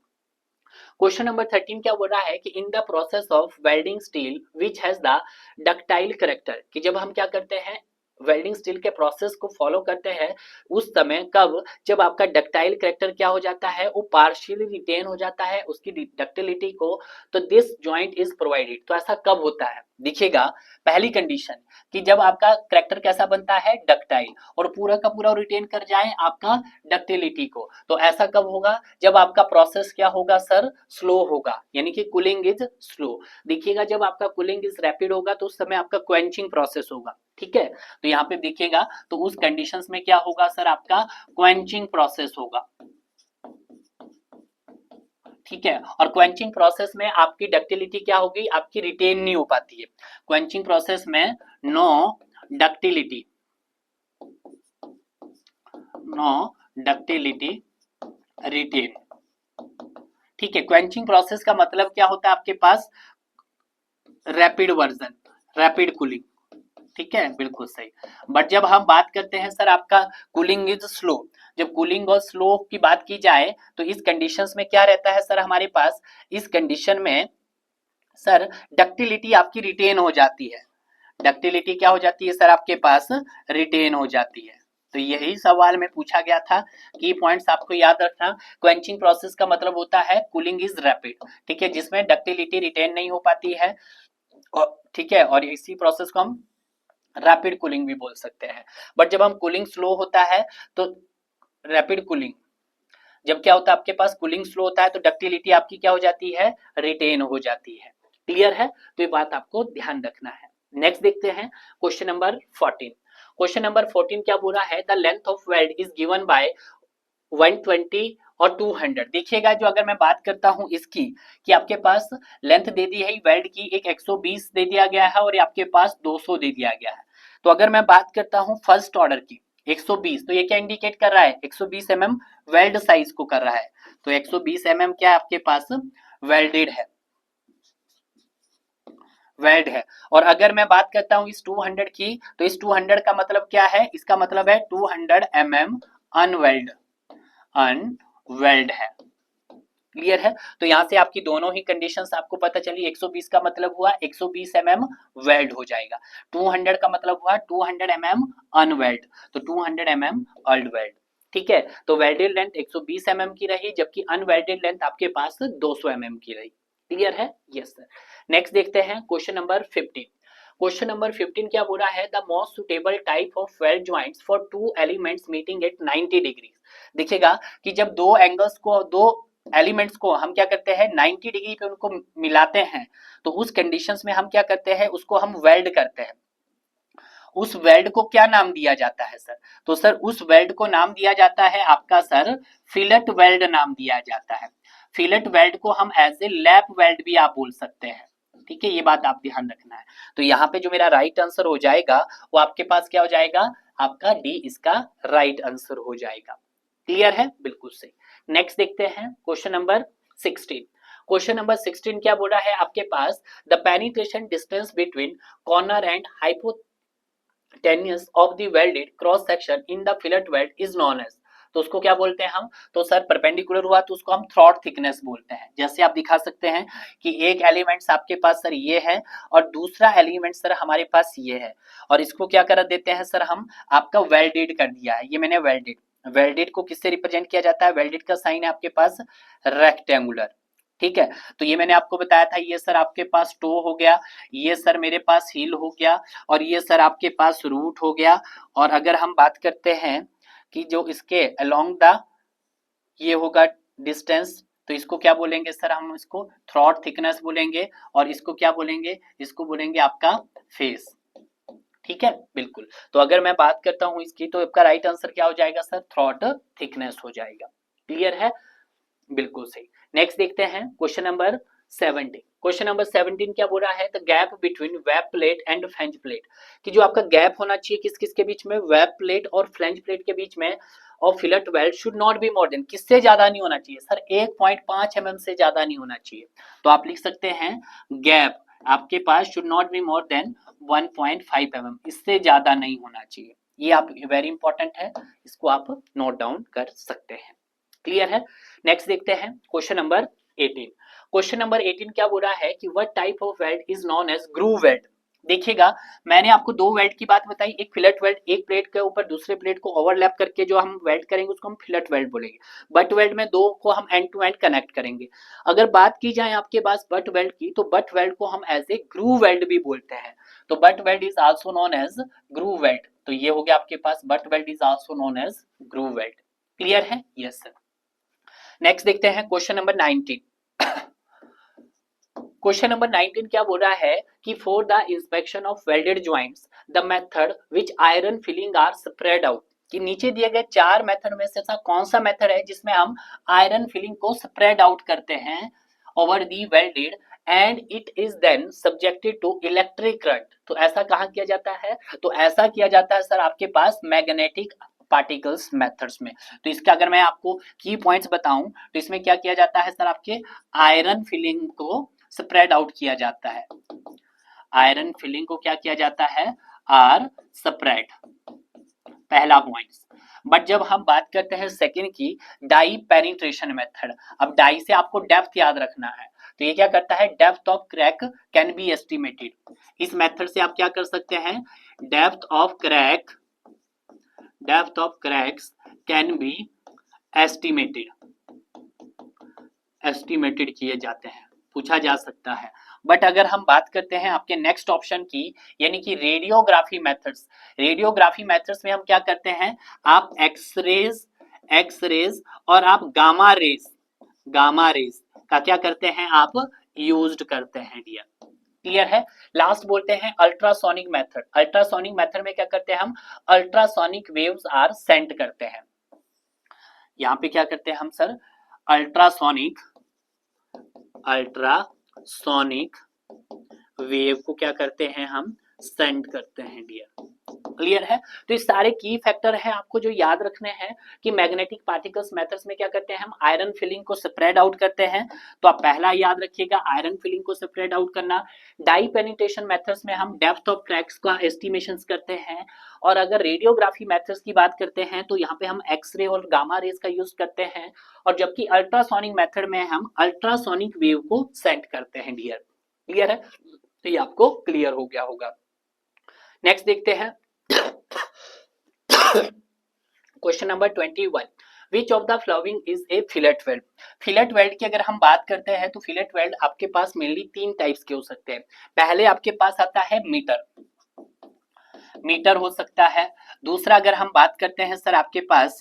क्वेश्चन नंबर 13 क्या बोल रहा है कि in the process of welding steel which has the ductile character, कि जब हम क्या करते हैं वेल्डिंग स्टील के प्रोसेस को फॉलो करते हैं उस समय कब, जब आपका डक्टाइल करेक्टर क्या हो जाता है, वो पार्शियली रिटेन हो जाता है उसकी डक्टिलिटी को, तो दिस जॉइंट इज प्रोवाइडेड। तो ऐसा कब होता है, देखिएगा पहली कंडीशन कि जब आपका करेक्टर कैसा बनता है, डक्टाइल, और पूरा का पूरा रिटेन कर जाए आपका डक्टिलिटी को। तो ऐसा कब होगा, जब आपका प्रोसेस क्या होगा सर, स्लो होगा, यानी कि कूलिंग इज स्लो। देखिएगा जब आपका कूलिंग इज रैपिड होगा तो उस समय आपका क्वेंचिंग प्रोसेस होगा। ठीक है, तो यहाँ पे देखिएगा तो उस कंडीशंस में क्या होगा सर, आपका क्वेंचिंग प्रोसेस होगा। ठीक है, और क्वेंचिंग प्रोसेस में आपकी डक्टिलिटी क्या होगी, आपकी रिटेन नहीं हो पाती है। क्वेंचिंग प्रोसेस में no ductility, no ductility retain. ठीक है, क्वेंचिंग प्रोसेस का मतलब क्या होता है आपके पास, रैपिड वर्जन, रैपिड कूलिंग। ठीक है, बिल्कुल सही। बट जब हम बात करते हैं सर आपका कूलिंग इज स्लो, जब कूलिंग और स्लो की बात की जाए तो इस कंडीशंस में क्या रहता है सर हमारे पास, इस कंडीशन में सर डक्टिलिटी आपकी रिटेन हो जाती है। डक्टिलिटी क्या हो जाती है सर आपके पास, रिटेन हो जाती है। तो यही सवाल में पूछा गया था, की पॉइंट्स आपको याद रखना। क्वेंचिंग प्रोसेस का मतलब होता है कूलिंग इज रैपिड, ठीक है, जिसमें डक्टिलिटी रिटेन नहीं हो पाती है, और ठीक है, और इसी प्रोसेस को हम रैपिड कूलिंग भी बोल सकते हैं। बट जब हम कूलिंग स्लो होता है तो रैपिड कूलिंग, जब क्या होता है आपके पास कूलिंग स्लो होता है तो डक्टिलिटी आपकी क्या हो जाती है, रिटेन हो जाती है। क्लियर है, तो ये बात आपको ध्यान रखना है। नेक्स्ट देखते हैं क्वेश्चन नंबर 14। क्वेश्चन नंबर 14 क्या बोल रहा है, the length of weld is given by 120 और 200। देखिएगा जो अगर मैं बात करता हूं इसकी, कि आपके पास लेंथ दे दी है वेल्ड की, एक 120 दे दिया गया है और आपके पास 200 दे दिया गया है। तो अगर मैं बात करता हूं फर्स्ट ऑर्डर की 120, तो ये क्या इंडिकेट कर रहा है, 120 mm वेल्ड साइज को कर रहा है। तो 120 mm क्या आपके पास वेल्डेड है, वेल्ड है। और अगर मैं बात करता हूं इस 200 की, तो इस 200 का मतलब क्या है, इसका मतलब है 200 mm अनवेल्ड, अनवेल्ड है। क्लियर है, तो यहां से आपकी दोनों ही कंडीशंस आपको पता चली। 120 का मतलब हुआ 120 mm वेल्ड हो जाएगा, 200 का मतलब हुआ 200 mm अनवेल्ड, तो 200 mm अनवेल्ड। ठीक है, तो वेल्डेड लेंथ 120 mm की रही, जबकि अनवेल्डेड लेंथ आपके पास 200 mm की रही। क्लियर है, यस सर। नेक्स्ट देखते हैं क्वेश्चन नंबर 15। क्वेश्चन नंबर 15 क्या बोल रहा है, the most suitable type of weld joints for two elements meeting at 90 degree. देखिएगा कि जब दो एंगल्स को, दो एलिमेंट्स को हम क्या करते हैं 90 डिग्री पे उनको मिलाते हैं, तो उस कंडीशंस में हम क्या करते हैं, उसको हम वेल्ड करते हैं। उस वेल्ड को क्या नाम दिया जाता है सर, तो सर उस वेल्ड को नाम दिया जाता है आपका सर फिलेट वेल्ड नाम दिया जाता है। फिलेट वेल्ड को हम एज ए लैप वेल्ड भी आप बोल सकते हैं। ठीक है, ये बात आप ध्यान रखना है। तो यहाँ पे जो मेरा राइट आंसर हो जाएगा वो आपके पास क्या हो जाएगा, आपका डी इसका राइट आंसर हो जाएगा। क्लियर है, बिल्कुल सही। नेक्स्ट देखते हैं क्वेश्चन नंबर 16। क्वेश्चन नंबर 16 क्या बोल रहा है आपके पास, the penetration distance between corner and hypotenuse of the welded cross section in the fillet weld is known as. तो उसको क्या बोलते हैं हम, तो सर परपेंडिकुलर हुआ तो उसको हम थ्रॉट थिकनेस बोलते हैं। जैसे आप दिखा सकते हैं कि एक एलिमेंट्स आपके पास सर ये है और दूसरा एलिमेंट सर हमारे पास ये है, और इसको क्या कर देते हैं सर हम, आपका वेल्डेड कर दिया है, ये मैंने वेल्डेड। वेल्डेड को किससे रिप्रेजेंट किया जाता है, वेल्डेड का साइन है आपके पास रेक्टेंगुलर। ठीक है, तो ये मैंने आपको बताया था, ये सर आपके पास टो हो गया, ये सर मेरे पास हील हो गया, और ये सर आपके पास रूट हो गया। और अगर हम बात करते हैं कि जो इसके अलोंग द ये होगा डिस्टेंस, तो इसको क्या बोलेंगे सर, हम इसको थ्रॉट थिकनेस बोलेंगे, और इसको क्या बोलेंगे, इसको बोलेंगे आपका फेस। ठीक है, बिल्कुल। तो अगर मैं बात करता हूं इसकी, तो आपका राइट आंसर क्या हो जाएगा सर, थ्रॉट थिकनेस हो जाएगा। क्लियर है, बिल्कुल सही। नेक्स्ट देखते हैं क्वेश्चन नंबर 17। क्वेश्चन नंबर 17 क्या बोल रहा है, the gap between web plate and flange plate, कि जो आपका गैप होना चाहिए किस किस के बीच में, वेब प्लेट और फ्लैंज प्लेट के बीच में, और fillet weld should not be more then, किससे ज्यादा नहीं होना चाहिए सर, 1.5 mm से ज्यादा नहीं होना चाहिए। तो आप लिख सकते हैं गैप आपके पास should not be more than 1.5 mm, इससे ज्यादा नहीं होना चाहिए। ये आप वेरी इंपॉर्टेंट है, इसको आप नोट डाउन कर सकते हैं। क्लियर है। नेक्स्ट देखते हैं क्वेश्चन नंबर 18। क्वेश्चन नंबर 18 क्या बोल रहा है कि what type of weld is known as groove weld. देखिएगा, मैंने आपको दो वेल्ड की बात बताई, एक फिलेट वेल्ड, एक प्लेट के ऊपर दूसरे प्लेट को ओवरलैप करके जो हम वेल्ड करेंगे उसको हम फिलेट वेल्ड बोलेंगे। बट वेल्ड में दो को हम एंड टू एंड कनेक्ट करेंगे। अगर बात की जाए आपके पास बट वेल्ड की, तो बट वेल्ड को हम एज ए ग्रूव वेल्ड भी बोलते हैं। तो butt weld is also known as groove weld. तो ये हो गया आपके पास, butt weld is also known as groove weld. Clear है, यस सर। नेक्स्ट देखते हैं क्वेश्चन नंबर 19। क्वेश्चन नंबर 19 क्या बोल रहा है कि for the inspection of welded joints the method which iron filling are spread out, कि नीचे दिए गए चार मेथड में से ऐसा कौन सा मेथड है जिसमें हम आयरन फिलिंग को स्प्रेड आउट करते हैं over the welded and it is then subjected to electric current. तो ऐसा कहां किया जाता है, तो ऐसा किया जाता है सर आपके पास मैग्नेटिक पार्टिकल्स मेथड्स में। तो इसका अगर मैं आपको की पॉइंट्स बताऊं तो इसमें क्या किया जाता है सर, आपके आयरन फिलिंग को स्प्रेड आउट किया जाता है। आयरन फिलिंग को क्या किया जाता है, आर स्प्रेड, पहला पॉइंट। बट जब हम बात करते हैं सेकंड की, डाई पेनिट्रेशन मेथड, अब डाई से आपको डेप्थ याद रखना है, तो ये क्या करता है, depth of crack can be estimated. इस मेथड से आप क्या कर सकते हैं, depth of cracks can be estimated किए जाते हैं, पूछा जा सकता है। बट अगर हम बात करते हैं आपके नेक्स्ट ऑप्शन की, यानी कि रेडियोग्राफी मेथड्स में हम क्या करते हैं, आप एक्सरेज और आप गामा रेज का क्या करते हैं, आप यूज्ड करते हैं डियर। क्लियर है। लास्ट बोलते हैं अल्ट्रासोनिक मेथड में क्या करते हैं हम, अल्ट्रासोनिक वेव्स आर सेंड करते हैं। यहाँ पे क्या करते हैं हम सर, अल्ट्रासोनिक वेव को क्या करते हैं हम, सेंड करते हैं डियर। क्लियर है। तो ये सारे की फैक्टर है आपको जो याद रखने हैं कि मैग्नेटिक पार्टिकल्स मेथड्स में क्या करते हैं हम, आयरन फिलिंग को स्प्रेड आउट करते हैं। तो आप पहला याद रखिएगा, आयरन फिलिंग को स्प्रेड आउट करना। डाई पेनिट्रेशन मेथड्स में हम डेप्थ ऑफ क्रैक्स का एस्टिमेशन करते हैं। और अगर रेडियोग्राफी मेथड्स की बात करते हैं तो यहाँ पे हम एक्सरे और गामा रेज का यूज करते हैं। और जबकि अल्ट्रासोनिक मेथड में हम अल्ट्रासोनिक वेव को सेंड करते हैं डियर। क्लियर है, तो ये आपको क्लियर हो गया होगा। नेक्स्ट देखते हैं question number 21। Which of the following is a fillet weld. Fillet weld की अगर हम बात करते हैं तो फिलेट वेल्ड आपके पास मेनली तीन टाइप्स के हो सकते हैं। पहले आपके पास आता है मीटर हो सकता है। दूसरा अगर हम बात करते हैं सर आपके पास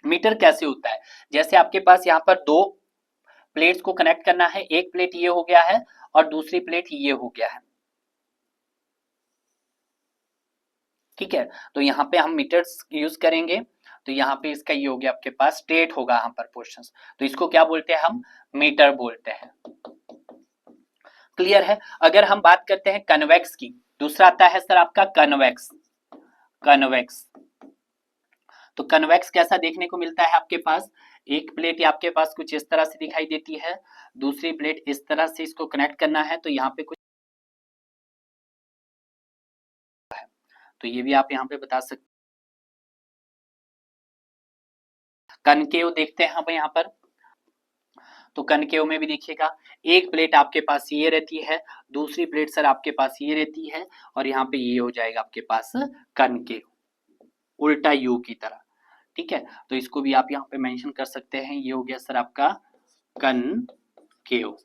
मीटर कैसे होता है, जैसे आपके पास यहाँ पर दो प्लेट्स को कनेक्ट करना है, एक प्लेट ये हो गया है और दूसरी प्लेट ये हो गया है, ठीक है। तो यहाँ पे हम मीटर्स यूज करेंगे। तो यहाँ पे इसका ये हो गया आपके पास, स्ट्रेट होगा यहाँ पर पोर्शन, तो इसको क्या बोलते हैं हम, मीटर बोलते हैं। क्लियर है। अगर हम बात करते हैं कन्वेक्स की, दूसरा आता है सर आपका कन्वेक्स। तो कन्वेक्स कैसा देखने को मिलता है आपके पास, एक प्लेट आपके पास कुछ इस तरह से दिखाई देती है, दूसरी प्लेट इस तरह से इसको कनेक्ट करना है, तो यहाँ पे कुछ, तो ये भी आप यहाँ पे बता सकते। कनकेव देखते हैं हम यहाँ पर, तो कनकेव में भी देखिएगा, एक प्लेट आपके पास ये रहती है, दूसरी प्लेट सर आपके पास ये रहती है, और यहाँ पे ये हो जाएगा आपके पास कनकेव, उल्टा यू की तरह, ठीक है। तो इसको भी आप यहाँ पे मेंशन कर सकते हैं, ये हो गया सर आपका कनकेव।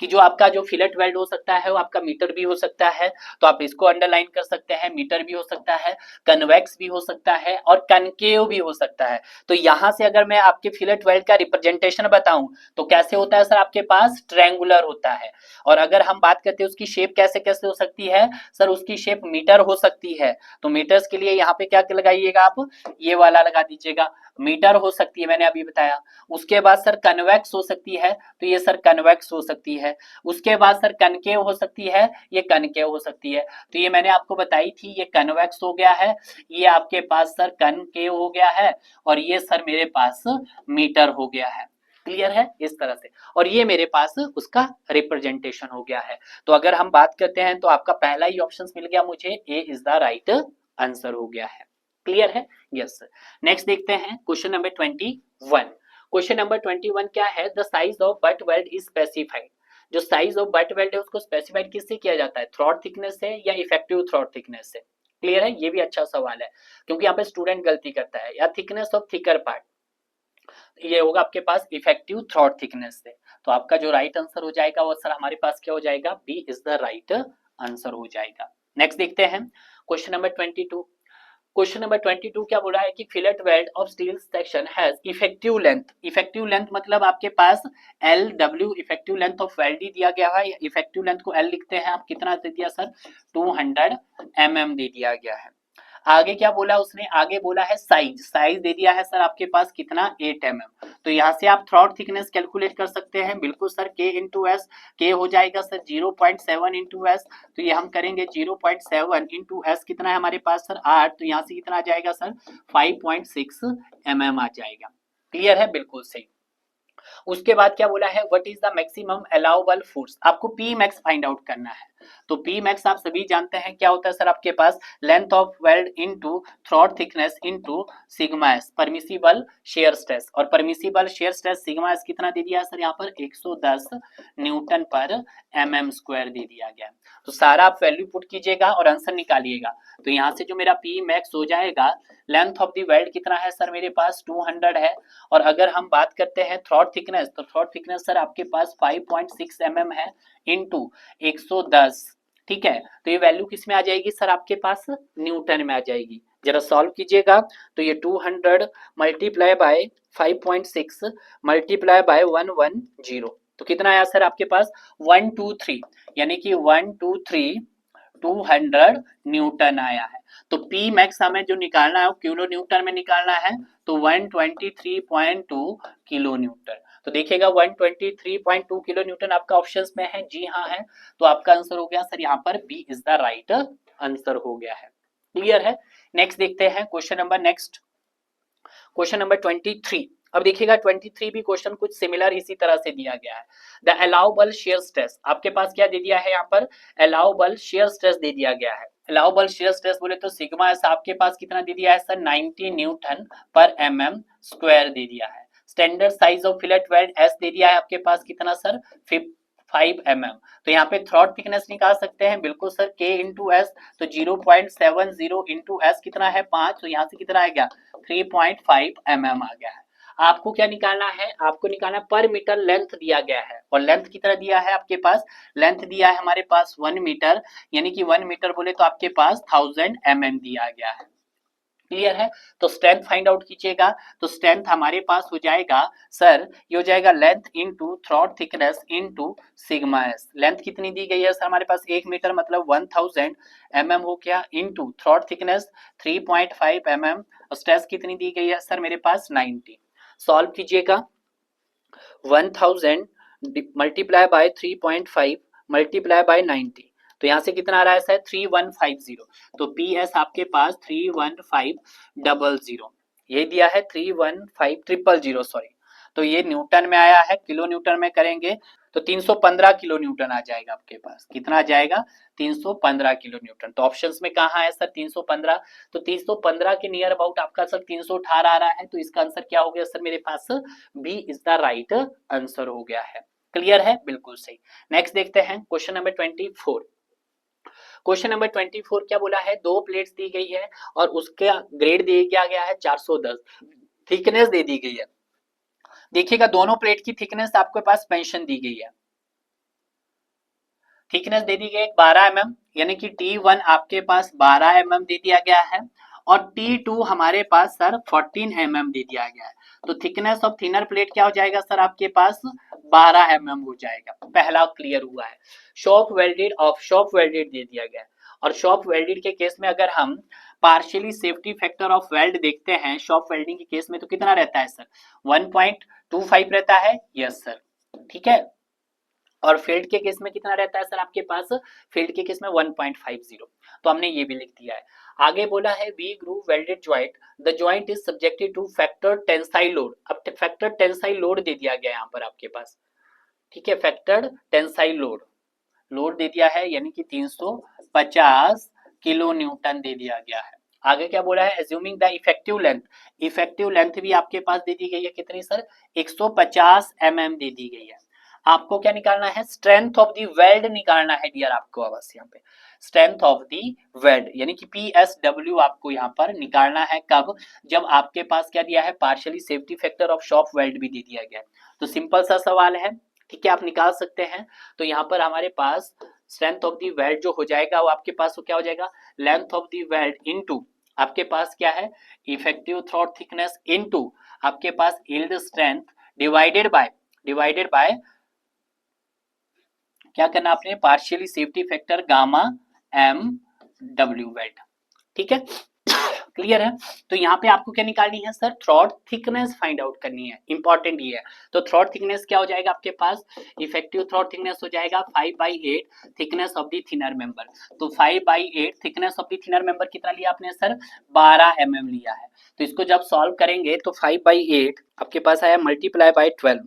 कि जो आपका जो फिलेट वेल्ड हो सकता है वो आपका मीटर भी हो सकता है, तो आप इसको अंडरलाइन कर सकते हैं, मीटर भी हो सकता है, कन्वेक्स भी हो सकता है और कनकेव भी हो सकता है। तो यहां से अगर मैं आपके फिलेट वेल्ड का रिप्रेजेंटेशन बताऊं तो कैसे होता है सर, आपके पास ट्रायंगुलर होता है। और अगर हम बात करते हैं उसकी शेप कैसे कैसे हो सकती है सर, उसकी शेप मीटर हो सकती है। तो मीटर्स के लिए यहाँ पे क्या लगाइएगा आप, ये वाला लगा दीजिएगा, मीटर हो सकती है, मैंने अभी बताया। उसके बाद सर कन्वेक्स हो सकती है, तो ये सर कन्वेक्स हो सकती है। उसके बाद सर कनकेव हो सकती है, ये कनकेव हो सकती है। तो ये मैंने आपको बताई थी, ये कन्वेक्स हो गया है, ये आपके पास सर कनकेव हो गया है, और ये सर मेरे पास मीटर हो गया है। क्लियर है इस तरह से, और ये मेरे पास उसका रिप्रेजेंटेशन हो गया है। तो अगर हम बात करते हैं तो आपका पहला ही ऑप्शन मिल गया मुझे, ए इज द राइट आंसर हो गया है। क्लियर है, यस। नेक्स्ट देखते हैं क्वेश्चन नंबर 21। क्वेश्चन नंबर 21 क्या है, the size of but weld is specified. जो साइज ऑफ बट वेल्ड है उसको स्पेसिफाइड किससे किया जाता है, थ्रॉट थिकनेस से या इफेक्टिव थ्रॉट थिकनेस से। क्लियर है, ये भी अच्छा सवाल है, क्योंकि यहाँ पे स्टूडेंट गलती करता है, या थिकनेस ऑफ थिकर पार्ट, ये होगा आपके पास इफेक्टिव थ्रॉट थिकनेस से। तो आपका जो राइट आंसर हो जाएगा वो सर हमारे पास क्या हो जाएगा, B is the right answer हो जाएगा। नेक्स्ट देखते हैं क्वेश्चन नंबर 22। क्वेश्चन नंबर 22 क्या बोला है कि fillet weld of steel section has effective length. Effective length मतलब आपके पास L W effective length of weld ही दिया गया है, इफेक्टिव लेंथ को एल लिखते हैं आप, कितना दे दिया सर, 200 दे दिया गया है। आगे क्या बोला उसने, आगे बोला है साइज, साइज दे दिया है सर आपके पास कितना, 8 तो यहाँ से आप थ्रॉट थिकनेस कैलकुलेट कर सकते हैं, बिल्कुल सर, के इंटू एस, के हो जाएगा सर 0.7 इंटू एस, तो ये हम करेंगे 0.7 इंटू एस, कितना है हमारे पास सर 8, तो यहाँ से कितना आ जाएगा सर 5.6 आ जाएगा। क्लियर है, बिल्कुल सही। उसके बाद क्या बोला है, what is the maximum allowable force, आपको पी मैक्स फाइंड आउट करना है। तो पी मैक्स आप सभी जानते हैं क्या होता है सर, आपके पास length of weld into throat thickness into sigma S permissible shear stress, और permissible shear stress sigma S कितना दे दिया है सर यहाँ पर 110 न्यूटन पर एमएम स्क्वायर दे दिया गया। तो सारा आप वैल्यू पुट कीजिएगा और आंसर निकालिएगा। तो यहाँ से जो मेरा पी मैक्स हो जाएगा, लेंथ ऑफ द वेल्ड कितना है सर मेरे पास 200 है, और अगर हम बात करते हैं थ्रॉट थिकनेस, तो थ्रॉट थिकनेस सर आपके पास 5.6 है इनटू 110। ठीक है, तो ये वैल्यू किस में आ जाएगी सर, आपके पास न्यूटन में आ जाएगी। जरा सॉल्व कीजिएगा, तो ये 200 मल्टीप्लाई बाय 5.6 मल्टीप्लाई बाय 110, तो कितना आया सर आपके पास 123, यानी कि 123 200 न्यूटन आया है। तो पी मैक्स हमें जो निकालना है वो किलो न्यूटन में निकालना है, तो 123.2 किलो न्यूटन। तो देखिएगा 123.2 किलो न्यूटन आपका ऑप्शंस में है, जी हाँ है। तो आपका आंसर हो गया सर यहाँ पर B is the right answer हो गया है। क्लियर है, नेक्स्ट देखते हैं question number next, question number 23। अब देखिएगा 23 भी क्वेश्चन कुछ सिमिलर इसी तरह से दिया गया है। द अलाउबल शेयर स्ट्रेस आपके पास क्या दे दिया है यहाँ पर, अलाउबल शेयर स्ट्रेस दे दिया गया है। अलाउबल शेयर स्ट्रेस बोले तो सिग्मा एस आपके पास कितना दे दिया है सर 90 न्यूटन पर एमएम स्क्वायर दे दिया है। Standard size of fillet weld S दे दिया है आपके पास कितना सर 5 तो यहाँ पे थ्रॉट थिकनेस निकाल सकते हैं, बिल्कुल सर, के इंटू एस, तो 0.70 इंटू एस कितना है 5, तो यहाँ से कितना आ गया 3.5 आ गया है। आपको क्या निकालना है, आपको निकालना पर मीटर लेंथ दिया गया है, और लेंथ कितना दिया है आपके पास, लेंथ दिया है हमारे पास 1 मीटर, यानी कि 1 मीटर बोले तो आपके पास 1000 दिया गया है। क्लियर है, तो स्ट्रेंथ फाइंड आउट कीजिएगा, तो स्ट्रेंथ हमारे पास हो जाएगा सर, ये हो जाएगा length into throat thickness into sigma S. Length कितनी दी गई है सर हमारे पास 1 मीटर मतलब 1000 हो गया, इनटू थ्रॉट थिकनेस 3.5 स्ट्रेस कितनी दी गई है सर मेरे पास 90। सॉल्व कीजिएगा, 1000 मल्टीप्लाई बाय 3.5 मल्टीप्लाई बाय 90, तो यहाँ से कितना आ रहा है सर 3150, तो पी एस आपके पास 31500 ये दिया है, 315000 सॉरी, तो ये न्यूटन में आया है, किलो न्यूटन में करेंगे तो 315 किलो न्यूटन आ जाएगा आपके पास, कितना आ जाएगा 315 किलो न्यूटन। तो ऑप्शंस में कहाँ है सर 315, तो 315 के नियर अबाउट आपका सर 318 आ रहा है, तो इसका आंसर क्या हो गया सर मेरे पास, B is the right answer हो गया है। क्लियर है, बिल्कुल सही। नेक्स्ट देखते हैं क्वेश्चन नंबर 24। क्वेश्चन नंबर 24 क्या बोला है, दो प्लेट्स दी गई है और उसका ग्रेड दिया गया है 410, थिकनेस दे दी गई है। देखिएगा दोनों प्लेट की थिकनेस आपके पास मेंशन दी गई है, थिकनेस दे दी गई 12 mm, यानी कि T1 आपके पास 12 mm दे दिया गया है और T2 हमारे पास सर 14 mm दे दिया गया है। तो थिकनेस ऑफ थिनर प्लेट क्या हो जाएगा सर आपके पास 12 mm हो जाएगा। पहला क्लियर हुआ है। शॉप वेल्डेड दे दिया गया है और शॉप वेल्डेड के केस में अगर हम partially safety factor of weld देखते हैं शॉप वेल्डिंग के केस में तो कितना रहता है सर 1.25 रहता है। यस सर, ठीक है। और फील्ड के केस में कितना रहता है सर आपके पास, फील्ड के केस में 1.50। तो हमने ये भी लिख दिया है। आगे बोला है V groove welded joint the joint is subjected to factor tensile load. अब फैक्टर टेंसाइल लोड दे दिया गया यहाँ पर आपके पास, ठीक है। फैक्टर टेंसाइल लोड दे दिया है यानी कि 350 किलो न्यूटन दे दिया गया है। आगे क्या बोला है, एज्यूमिंग द इफेक्टिव लेंथ भी आपके पास दे दी गई है कितनी सर 150 दे दी गई है। आपको क्या निकालना है, स्ट्रेंथ ऑफ द वेल्ड निकालना है डियर आपको। बस यहाँ पे स्ट्रेंथ ऑफ द वेल्ड यानी कि PSW आपको यहाँ पर निकालना है। कब, जब आपके पास क्या दिया है, partially safety factor of shop weld भी दे दिया गया है। तो सिंपल सा सवाल है, ठीक है, आप निकाल सकते हैं। तो यहाँ पर हमारे पास स्ट्रेंथ ऑफ द वेल्ड जो हो जाएगा वो आपके पास क्या हो जाएगा, length of the weld into आपके पास क्या है, इफेक्टिव थ्रॉट थिकनेस इनटू आपके पास यील्ड स्ट्रेंथ डिवाइडेड बाय क्या करना आपने, partially safety factor gamma MW weld, ठीक है। क्लियर है। तो यहाँ पे आपको क्या निकालनी है sir, throat thickness find out करनी है, इंपॉर्टेंट ये है। तो थ्रॉट थिकनेस क्या हो जाएगा आपके पास, इफेक्टिव थ्रॉट थिकनेस हो जाएगा 5/8 thickness of the thinner member. तो 5/8 thickness of the thinner member कितना लिया आपने सर, 12 लिया है। तो इसको जब सॉल्व करेंगे तो 5/8 आपके पास आया मल्टीप्लाई बाय 12,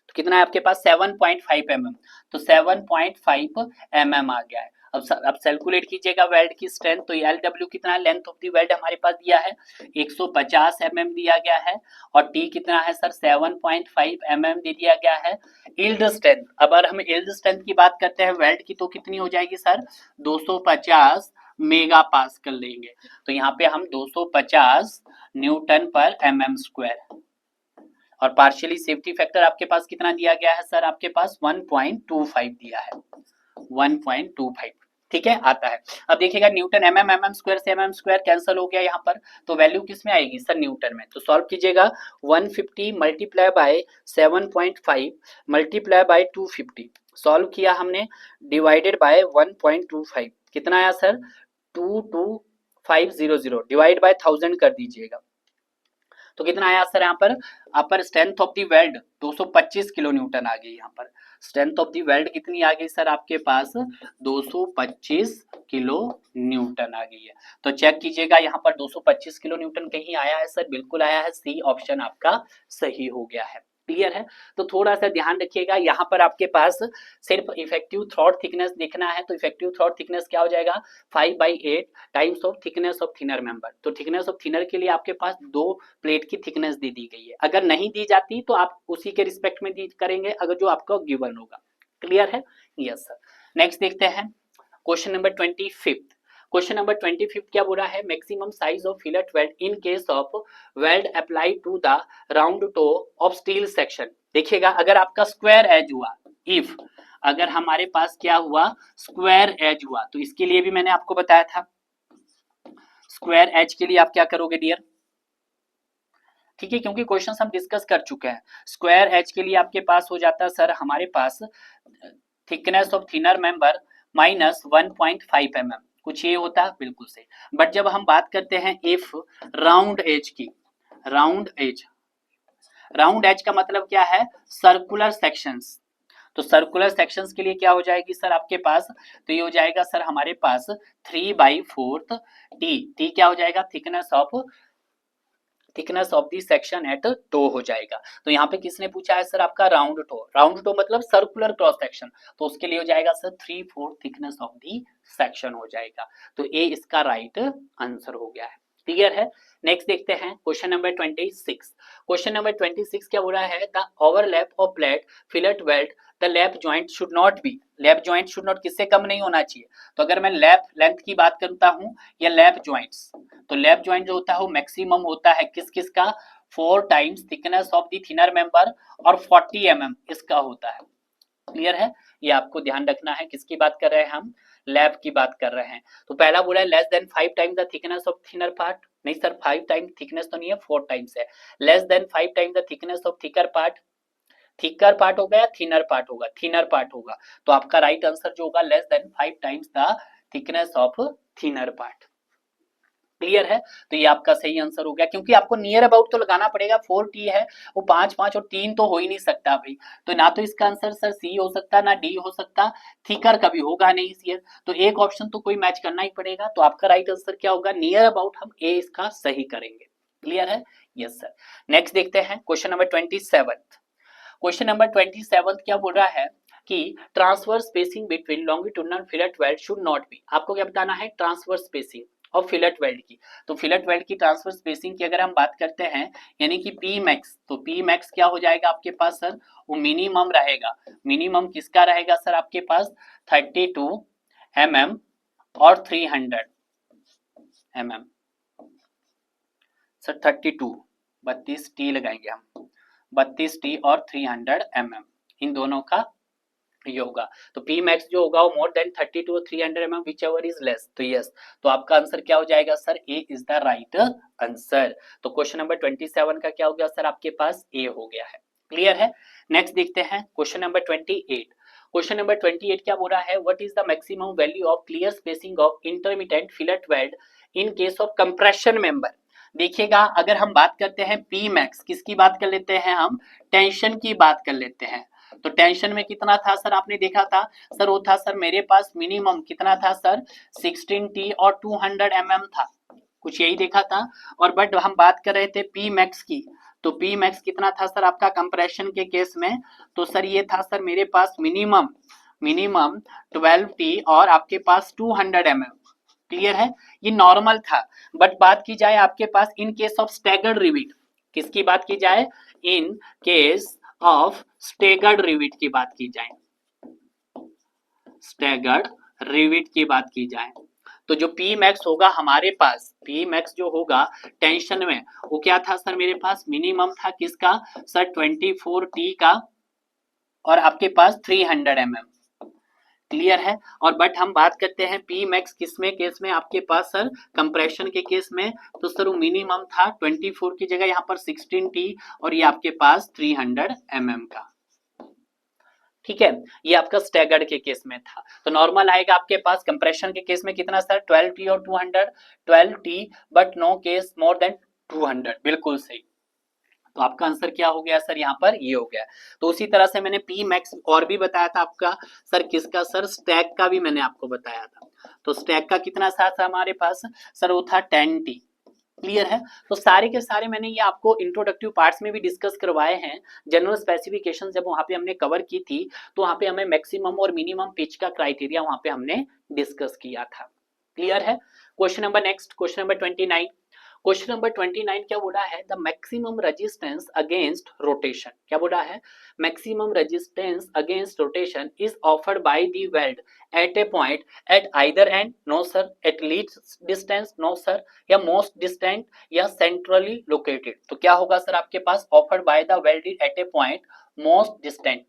तो कितना है आपके पास 7.5 mm। तो 7.5 mm आ गया है। अब कैलकुलेट कीजिएगा वेल्ड की स्ट्रेंथ। तो LW कितना है, लेंथ ऑफ द वेल्ड हमारे पास दिया है 150 mm दिया गया है और T कितना है सर 7.5 mm दे दिया गया है। यील्ड स्ट्रेंथ, अगर हम यील्ड स्ट्रेंथ की बात करते हैं वेल्ड की तो कितनी हो जाएगी सर 250 मेगा पास्कल लेंगे। तो यहाँ पे हम 250 न्यूटन पर mm²। और पार्शियली सेफ्टी फैक्टर आपके पास कितना दिया गया है सर, आपके पास 1.25 दिया है, 1.25, ठीक है, आता है। अब देखिएगा न्यूटन mm स्क्वायर से mm² कैंसिल हो गया यहाँ पर, तो वैल्यू किस में आएगी सर, न्यूटन में। तो सॉल्व कीजिएगा 150 multiply by 7.5 multiply by 250, solve किया हमने डिवाइडेड बाय 1.25, कितना आया सर 22500 डिवाइड बाय 1000 कर दीजिएगा। तो कितना आया सर यहाँ पर strength of the weld 225 kilo newton आ गई। यहाँ पर स्ट्रेंथ ऑफ द वेल्ड कितनी आ गई सर आपके पास 225 किलो न्यूटन आ गई है। तो चेक कीजिएगा यहाँ पर 225 किलो न्यूटन कहीं आया है सर, बिल्कुल आया है, सी ऑप्शन आपका सही हो गया है। क्लियर है। तो थोड़ा सा ध्यान रखिएगा, यहाँ पर आपके पास सिर्फ इफेक्टिव थ्रॉट थिकनेस देखना है। तो इफेक्टिव थ्रॉट थिकनेस क्या हो जाएगा 5/8 times of thickness of thinner member. तो थिकनेस ऑफ थिनर के लिए आपके पास 2 प्लेट की थिकनेस दे दी गई है। अगर नहीं दी जाती तो आप उसी के रिस्पेक्ट में करेंगे अगर जो आपका गिवन होगा। क्लियर है, यस सर। नेक्स्ट देखते हैं क्वेश्चन नंबर 25। क्वेश्चन नंबर 25 क्या बोला है, maximum size of fillet weld in case of weld apply to the round toe of steel section. देखिएगा अगर आपका स्क्वायर एज हुआ, इफ अगर हमारे पास क्या हुआ स्क्वायर एज हुआ, तो इसके लिए भी मैंने आपको बताया था स्क्वायर एज के लिए आप क्या करोगे डियर, ठीक है, क्योंकि क्वेश्चन हम डिस्कस कर चुके हैं। स्क्वायर एज के लिए आपके पास हो जाता है सर हमारे पास thickness of thinner member minus 1.5 mm, कुछ ये होता है बिल्कुल से। बट जब हम बात करते हैं इफ राउंड एज की, राउंड एज का मतलब क्या है, सर्कुलर सेक्शंस। तो सर्कुलर सेक्शंस के लिए क्या हो जाएगी सर आपके पास, तो ये हो जाएगा सर हमारे पास 3/4 टी क्या हो जाएगा, thickness of the section at toe हो जाएगा। तो यहाँ पे किसने पूछा है सर आपका राउंड टो मतलब सर्कुलर क्रॉस सेक्शन, तो उसके लिए हो जाएगा sir 3/4 thickness of the section हो जाएगा। तो ए इसका राइट आंसर हो गया है। क्लियर है। नेक्स्ट देखते हैं क्वेश्चन नंबर 26। क्वेश्चन नंबर 26 क्या बोला है, the overlap of plate fillet weld the lap joint should not B, lap joint should not किससे कम नहीं होना चाहिए। तो अगर मैं लैप लेंथ की बात करता हूं या लैप जॉइंट्स, तो लैप जॉइंट जो होता है वो मैक्सिमम होता है किस किस का, 4 times thickness of the thinner member और 40 mm इसका होता है। क्लियर है? ये आपको ध्यान रखना है। किसकी बात कर रहे हैं हम? लैब की बात कर रहे हैं। तो पहला बोला है less than 5 times the thickness of thinner part. नहीं सर, 5 टाइम्स थिकनेस तो नहीं है, 4 टाइम्स है। Less than 5 times the thickness of thicker part. Thicker part होगा या थिनर पार्ट होगा? थिनर पार्ट होगा। तो आपका राइट आंसर जो होगा less than 5 times the thickness of thinner part. Clear है? तो ये आपका सही आंसर हो गया, क्योंकि आपको नियर अबाउट तो लगाना पड़ेगा। 4t है, वो 5 5 और 3 तो हो ही नहीं सकता भाई। तो ना तो इसका आंसर सर सी हो सकता, ना डी हो सकता, थिकर कभी होगा नहीं सी। तो एक ऑप्शन तो कोई मैच करना ही पड़ेगा। तो आपका राइट आंसर क्या होगा? नियर अबाउट हम ए इसका सही करेंगे। क्लियर है? Yes sir. नेक्स्ट देखते हैं क्वेश्चन नंबर 27। क्वेश्चन नंबर 27 क्या बोल रहा है कि transfer spacing between longitudinal fillet weld should not B. आपको क्या बताना है? ट्रांसफर स्पेसिंग और फिलेट वेल्ड की। तो फिलेट वेल्ड की ट्रांसफर स्पेसिंग की अगर हम बात करते हैं, यानी कि पी मैक्स, तो पी मैक्स क्या हो जाएगा आपके पास सर? वो मिनिमम रहेगा। मिनिमम किसका रहेगा सर आपके पास? 32 mm और 300 mm। सर 32, 32 टी लगाएंगे हम, 32t और 300 mm, इन दोनों का ये होगा। तो पी मैक्स जो होगा वो मोर देन 32 और 300 mm which ever is less. तो यस, तो आपका आंसर क्या हो जाएगा sir? A is the right answer. तो क्वेश्चन नंबर 27 का क्या हो गया सर? आपके पास ए हो गया है। क्लियर है? नेक्स्ट देखते हैं क्वेश्चन नंबर 28। क्वेश्चन नंबर 28 क्या बोल रहा है? What is the maximum value of clear spacing of intermittent fillet weld in case of compression member. देखिएगा, अगर हम बात करते हैं पी मैक्स, किसकी बात कर लेते हैं हम? टेंशन की बात कर लेते हैं। तो टेंशन में कितना था सर? आपने देखा था सर, वो था सर मेरे पास मिनिमम कितना था सर? 16t और 200 mm था, कुछ यही देखा था। और बट हम बात कर रहे थे पी मैक्स की, तो पी मैक्स कितना था सर आपका कंप्रेशन के केस में? तो सर ये था सर मेरे पास मिनिमम, मिनिमम 12t और आपके पास 200 mm। क्लियर है? ये नॉर्मल था। बट बात की जाए आपके पास in case of staggered rivet, किसकी बात की जाए? In case of staggered rivet की बात की जाए, स्टैगर्ड रिविट की बात की जाए, तो जो पी मैक्स होगा हमारे पास, पी मैक्स जो होगा टेंशन में, वो क्या था सर मेरे पास? मिनिमम था किसका सर? 24t का और आपके पास 300 mm। क्लियर है? और बट हम बात करते हैं पी मैक्स किस में केस में आपके पास सर? कंप्रेशन के केस में। तो सर वो मिनिमम था 24 की जगह यहाँ पर 16t और ये आपके पास 300 mm का। ठीक है, ये आपका स्टैगर्ड के केस में था। तो नॉर्मल आएगा आपके पास कंप्रेशन के केस में कितना सर? 12t और 200, 12t but no case more than 200। बिल्कुल सही। तो आपका आंसर क्या हो गया सर? यहाँ पर ये हो गया। तो उसी तरह से मैंने पी मैक्स और भी बताया था आपका सर, किसका सर? स्टैक का भी मैंने आपको बताया था। तो स्टैक का कितना था हमारे पास सर? वो था 10t। क्लियर है? तो सारे के सारे मैंने ये आपको इंट्रोडक्टिव पार्ट्स में भी डिस्कस करवाए हैं। जनरल स्पेसिफिकेशन जब वहां पे हमने कवर की थी, तो वहां पे हमें मैक्सिमम और मिनिमम पिच का क्राइटेरिया वहां पे हमने डिस्कस किया था। क्लियर है? Question number next, question number 29। Question number 29 क्या बोला है? The maximum resistance against rotation. क्या बोला है? Maximum resistance against rotation is afforded by the weld at a point at either end. No sir. At least distance? No sir. या मोस्ट डिस्टेंट या सेंट्रली लोकेटेड? तो क्या होगा सर आपके पास? Afforded by the weld at a point most distant,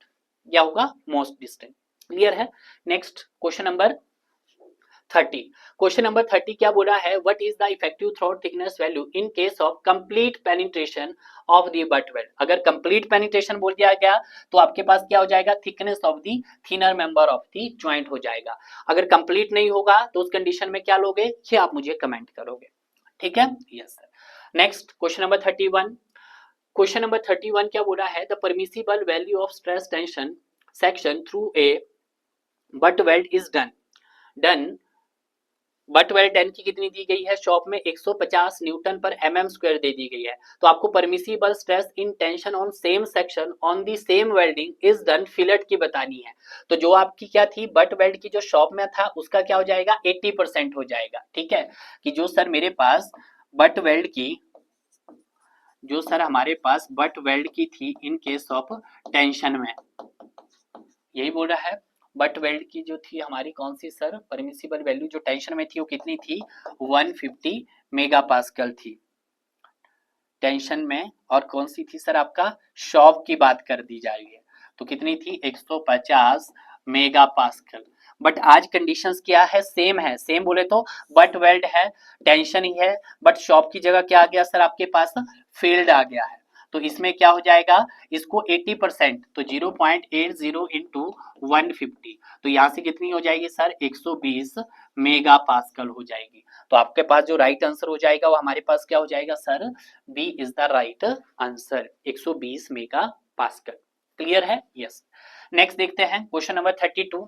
क्या होगा? Most distant. क्लियर है? Next question number 30। Question number 30 क्या बोला है? What is the effective throat thickness value in case of complete penetration of the butt weld. अगर कंप्लीट पेनिट्रेशन बोल दिया गया तो आपके पास क्या हो जाएगा? Thickness of the thinner member of the joint हो जाएगा। अगर कंप्लीट नहीं होगा तो उस कंडीशन में क्या लोगे, ये आप मुझे कमेंट करोगे। ठीक है? Yes sir. Next question number 31। Question number 31 क्या बोला है? The permissible value of stress tension section through a but weld is done. Done butt weld 10 की कितनी दी गई है? शॉप में 150 न्यूटन पर mm स्क्वायर दे दी गई है। तो आपको permissible stress in tension on same section on the same welding is done fillet की बतानी है। तो जो आपकी क्या थी? बट वेल्ड की जो शॉप में था उसका क्या हो जाएगा? 80% हो जाएगा। ठीक है, कि जो सर मेरे पास बट वेल्ड की, जो सर हमारे पास बट वेल्ड की थी इन केस ऑफ टेंशन में, यही बोल रहा है। बट वेल्ड की जो थी हमारी कौन सी सर परमिसिबल वैल्यू जो टेंशन में थी वो कितनी थी? 150 मेगा पास्कल थी टेंशन में। और कौन सी थी सर? आपका शॉक की बात कर दी जा रही है। तो कितनी थी 150 मेगा पास्कल। बट आज कंडीशंस क्या है, सेम है, सेम बोले तो बट वेल्ड है, टेंशन ही है, बट शॉप की जगह क्या आ गया सर आपके पास, फील्ड आ गया है। तो इसमें क्या हो जाएगा, इसको 80%, तो 0.80 इंटू 150, तो यहाँ से कितनी हो जाएगी सर 120 मेगा पास्कल हो जाएगी। तो आपके पास जो राइट आंसर हो जाएगा वो हमारे पास क्या हो जाएगा sir, B is the right answer, 120 mega pascal. Clear है, यस। नेक्स्ट देखते हैं क्वेश्चन नंबर 32।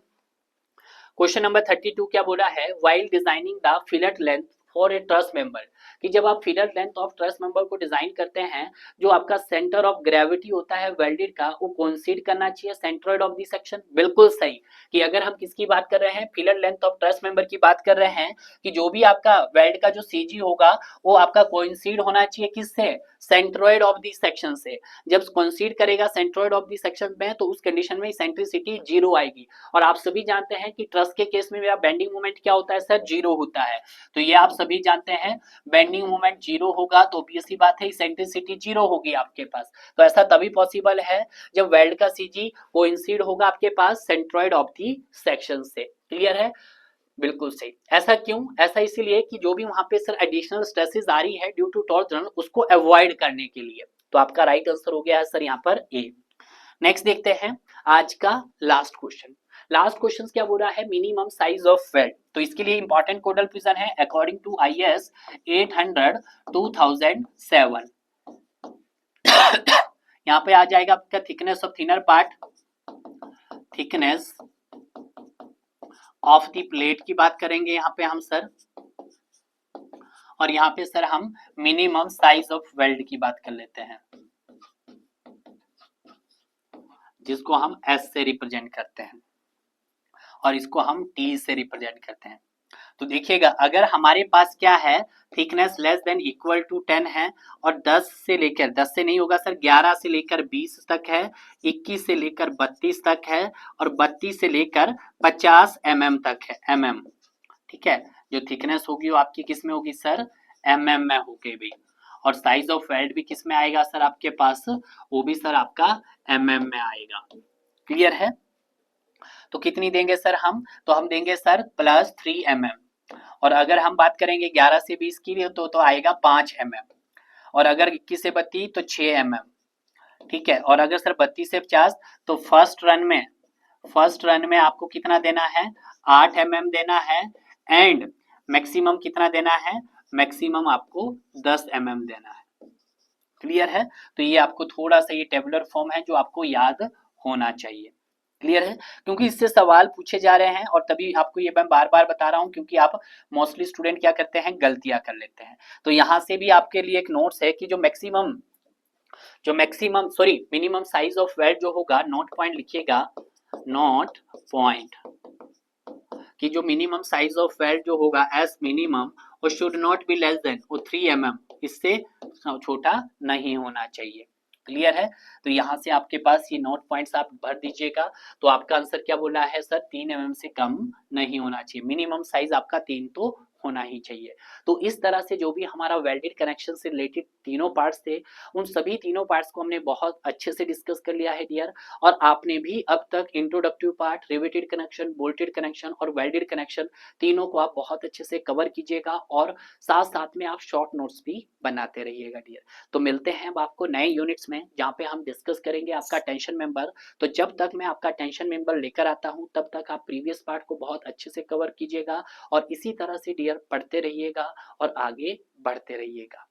क्वेश्चन नंबर 32 क्या बोला है, while designing the fillet length for a truss member, कि जब आप fillet length of truss member को डिजाइन करते हैं, जो आपका सेंटर ऑफ ग्रेविटी होता है वेल्डेड का, वो कोइंसाइड करना चाहिए सेंट्रोइड ऑफ द सेक्शन। बिल्कुल सही, कि अगर हम किसकी बात कर रहे हैं, fillet length of truss member की बात कर रहे हैं, कि जो भी आपका वेल्ड का जो सीजी होगा वो आपका कोइंसाइड होना चाहिए किससे, सेंट्रोइड ऑफ द सेक्शन से। जब कोइंसाइड करेगा सेंट्रोइड ऑफ द सेक्शन में, तो उस कंडीशन में सेंट्रिसिटी जीरो आएगी। और आप सभी जानते हैं कि ट्रस के केस में मेरा बेंडिंग मोमेंट क्या होता है सर, जीरो होता है। तो ये आप सभी जानते हैं, बेंडिंग मोमेंट जीरो होगा तो ऑब्वियसली बात है इसेंट्रिसिटी जीरो होगी आपके पास। तो ऐसा तभी पॉसिबल है जब वेल्ड का सीजी कोइंसाइड होगा आपके पास सेंट्रोइड ऑफ दी सेक्शन से। क्लियर है, बिल्कुल सही। ऐसा क्यों, ऐसा इसीलिए कि जो भी वहां पे सर एडिशनल स्ट्रेसेस आ रही है ड्यू टू टॉर्जन, उसको अवॉइड करने के लिए। तो आपका राइट आंसर हो गया है सर यहाँ पर ए। नेक्स्ट देखते हैं आज का लास्ट क्वेश्चन। लास्ट क्वेश्चन क्या बोल रहा है, मिनिमम साइज ऑफ वेल्ड। तो इसके लिए इंपॉर्टेंट कोडल प्रिजन है अकॉर्डिंग टू IS 800 2007। यहाँ पे आ जाएगा आपका thickness of thinner part, thickness of the plate की बात करेंगे यहाँ पे हम सर, और यहाँ पे सर हम मिनिमम साइज ऑफ वेल्ड की बात कर लेते हैं, जिसको हम S से रिप्रेजेंट करते हैं और इसको हम T से रिप्रेजेंट करते हैं। तो देखिएगा, अगर हमारे पास क्या है, thickness less than equal to 10 है, और 10 से लेकर 10 से नहीं होगा सर, 11 से लेकर 20 तक है, 21 से लेकर 32 तक है, और 32 से लेकर 50 mm तक है, mm। ठीक है, जो थिकनेस होगी वो आपकी किस में होगी सर, mm में होगी भी। और साइज ऑफ वेल्ड भी किस में आएगा सर आपके पास, वो भी सर आपका mm में आएगा। क्लियर है, तो कितनी देंगे सर हम, तो हम देंगे सर +3 mm। और अगर हम बात करेंगे 11 से 20 की तो आएगा 5 mm, और अगर 21 से 32 तो 6 mm। ठीक है, और अगर सर 32 से 50 तो फर्स्ट रन में आपको कितना देना है, 8 mm देना है, एंड मैक्सिमम कितना देना है, मैक्सिमम आपको 10 mm देना है। क्लियर है, तो ये आपको थोड़ा सा ये टेबुलर फॉर्म है जो आपको याद होना चाहिए। क्लियर है, क्योंकि इससे सवाल पूछे जा रहे हैं, और तभी आपको ये मैं बार बार बता रहा हूं, क्योंकि आप मोस्टली स्टूडेंट क्या करते हैं, गलतियां कर लेते हैं। तो यहां से भी आपके लिए एक नोट्स है कि जो maximum sorry minimum size of weld जो होगा, नोट पॉइंट लिखिएगा, नोट पॉइंट, कि जो मिनिमम साइज ऑफ वेल्ड जो होगा एस मिनिमम, वो should not be less then, वो 3 mm, इससे छोटा नहीं होना चाहिए। क्लियर है, तो यहाँ से आपके पास ये नोट पॉइंट्स आप भर दीजिएगा। तो आपका आंसर क्या बोला है सर, 3 mm से कम नहीं होना चाहिए, मिनिमम साइज आपका 3 तो होना ही चाहिए। तो इस तरह से जो भी हमारा वेल्डेड कनेक्शन से रिलेटेड तीनों पार्ट्स थे, उन सभी तीनों पार्ट्स को हमने बहुत अच्छे से डिस्कस कर लिया है डियर। और आपने भी अब तक introductive part, riveted connection, bolted connection और वेल्डेड कनेक्शन, तीनों को आप बहुत अच्छे से कवर कीजिएगा, और साथ साथ में आप शॉर्ट नोट्स भी बनाते रहिएगा डियर। तो मिलते हैं अब आपको नए यूनिट्स में, जहाँ पे हम डिस्कस करेंगे आपका टेंशन मेंबर। तो जब तक मैं आपका टेंशन मेंबर लेकर आता हूँ, तब तक आप प्रीवियस पार्ट को बहुत अच्छे से कवर कीजिएगा, और इसी तरह से डियर पढ़ते रहिएगा और आगे बढ़ते रहिएगा।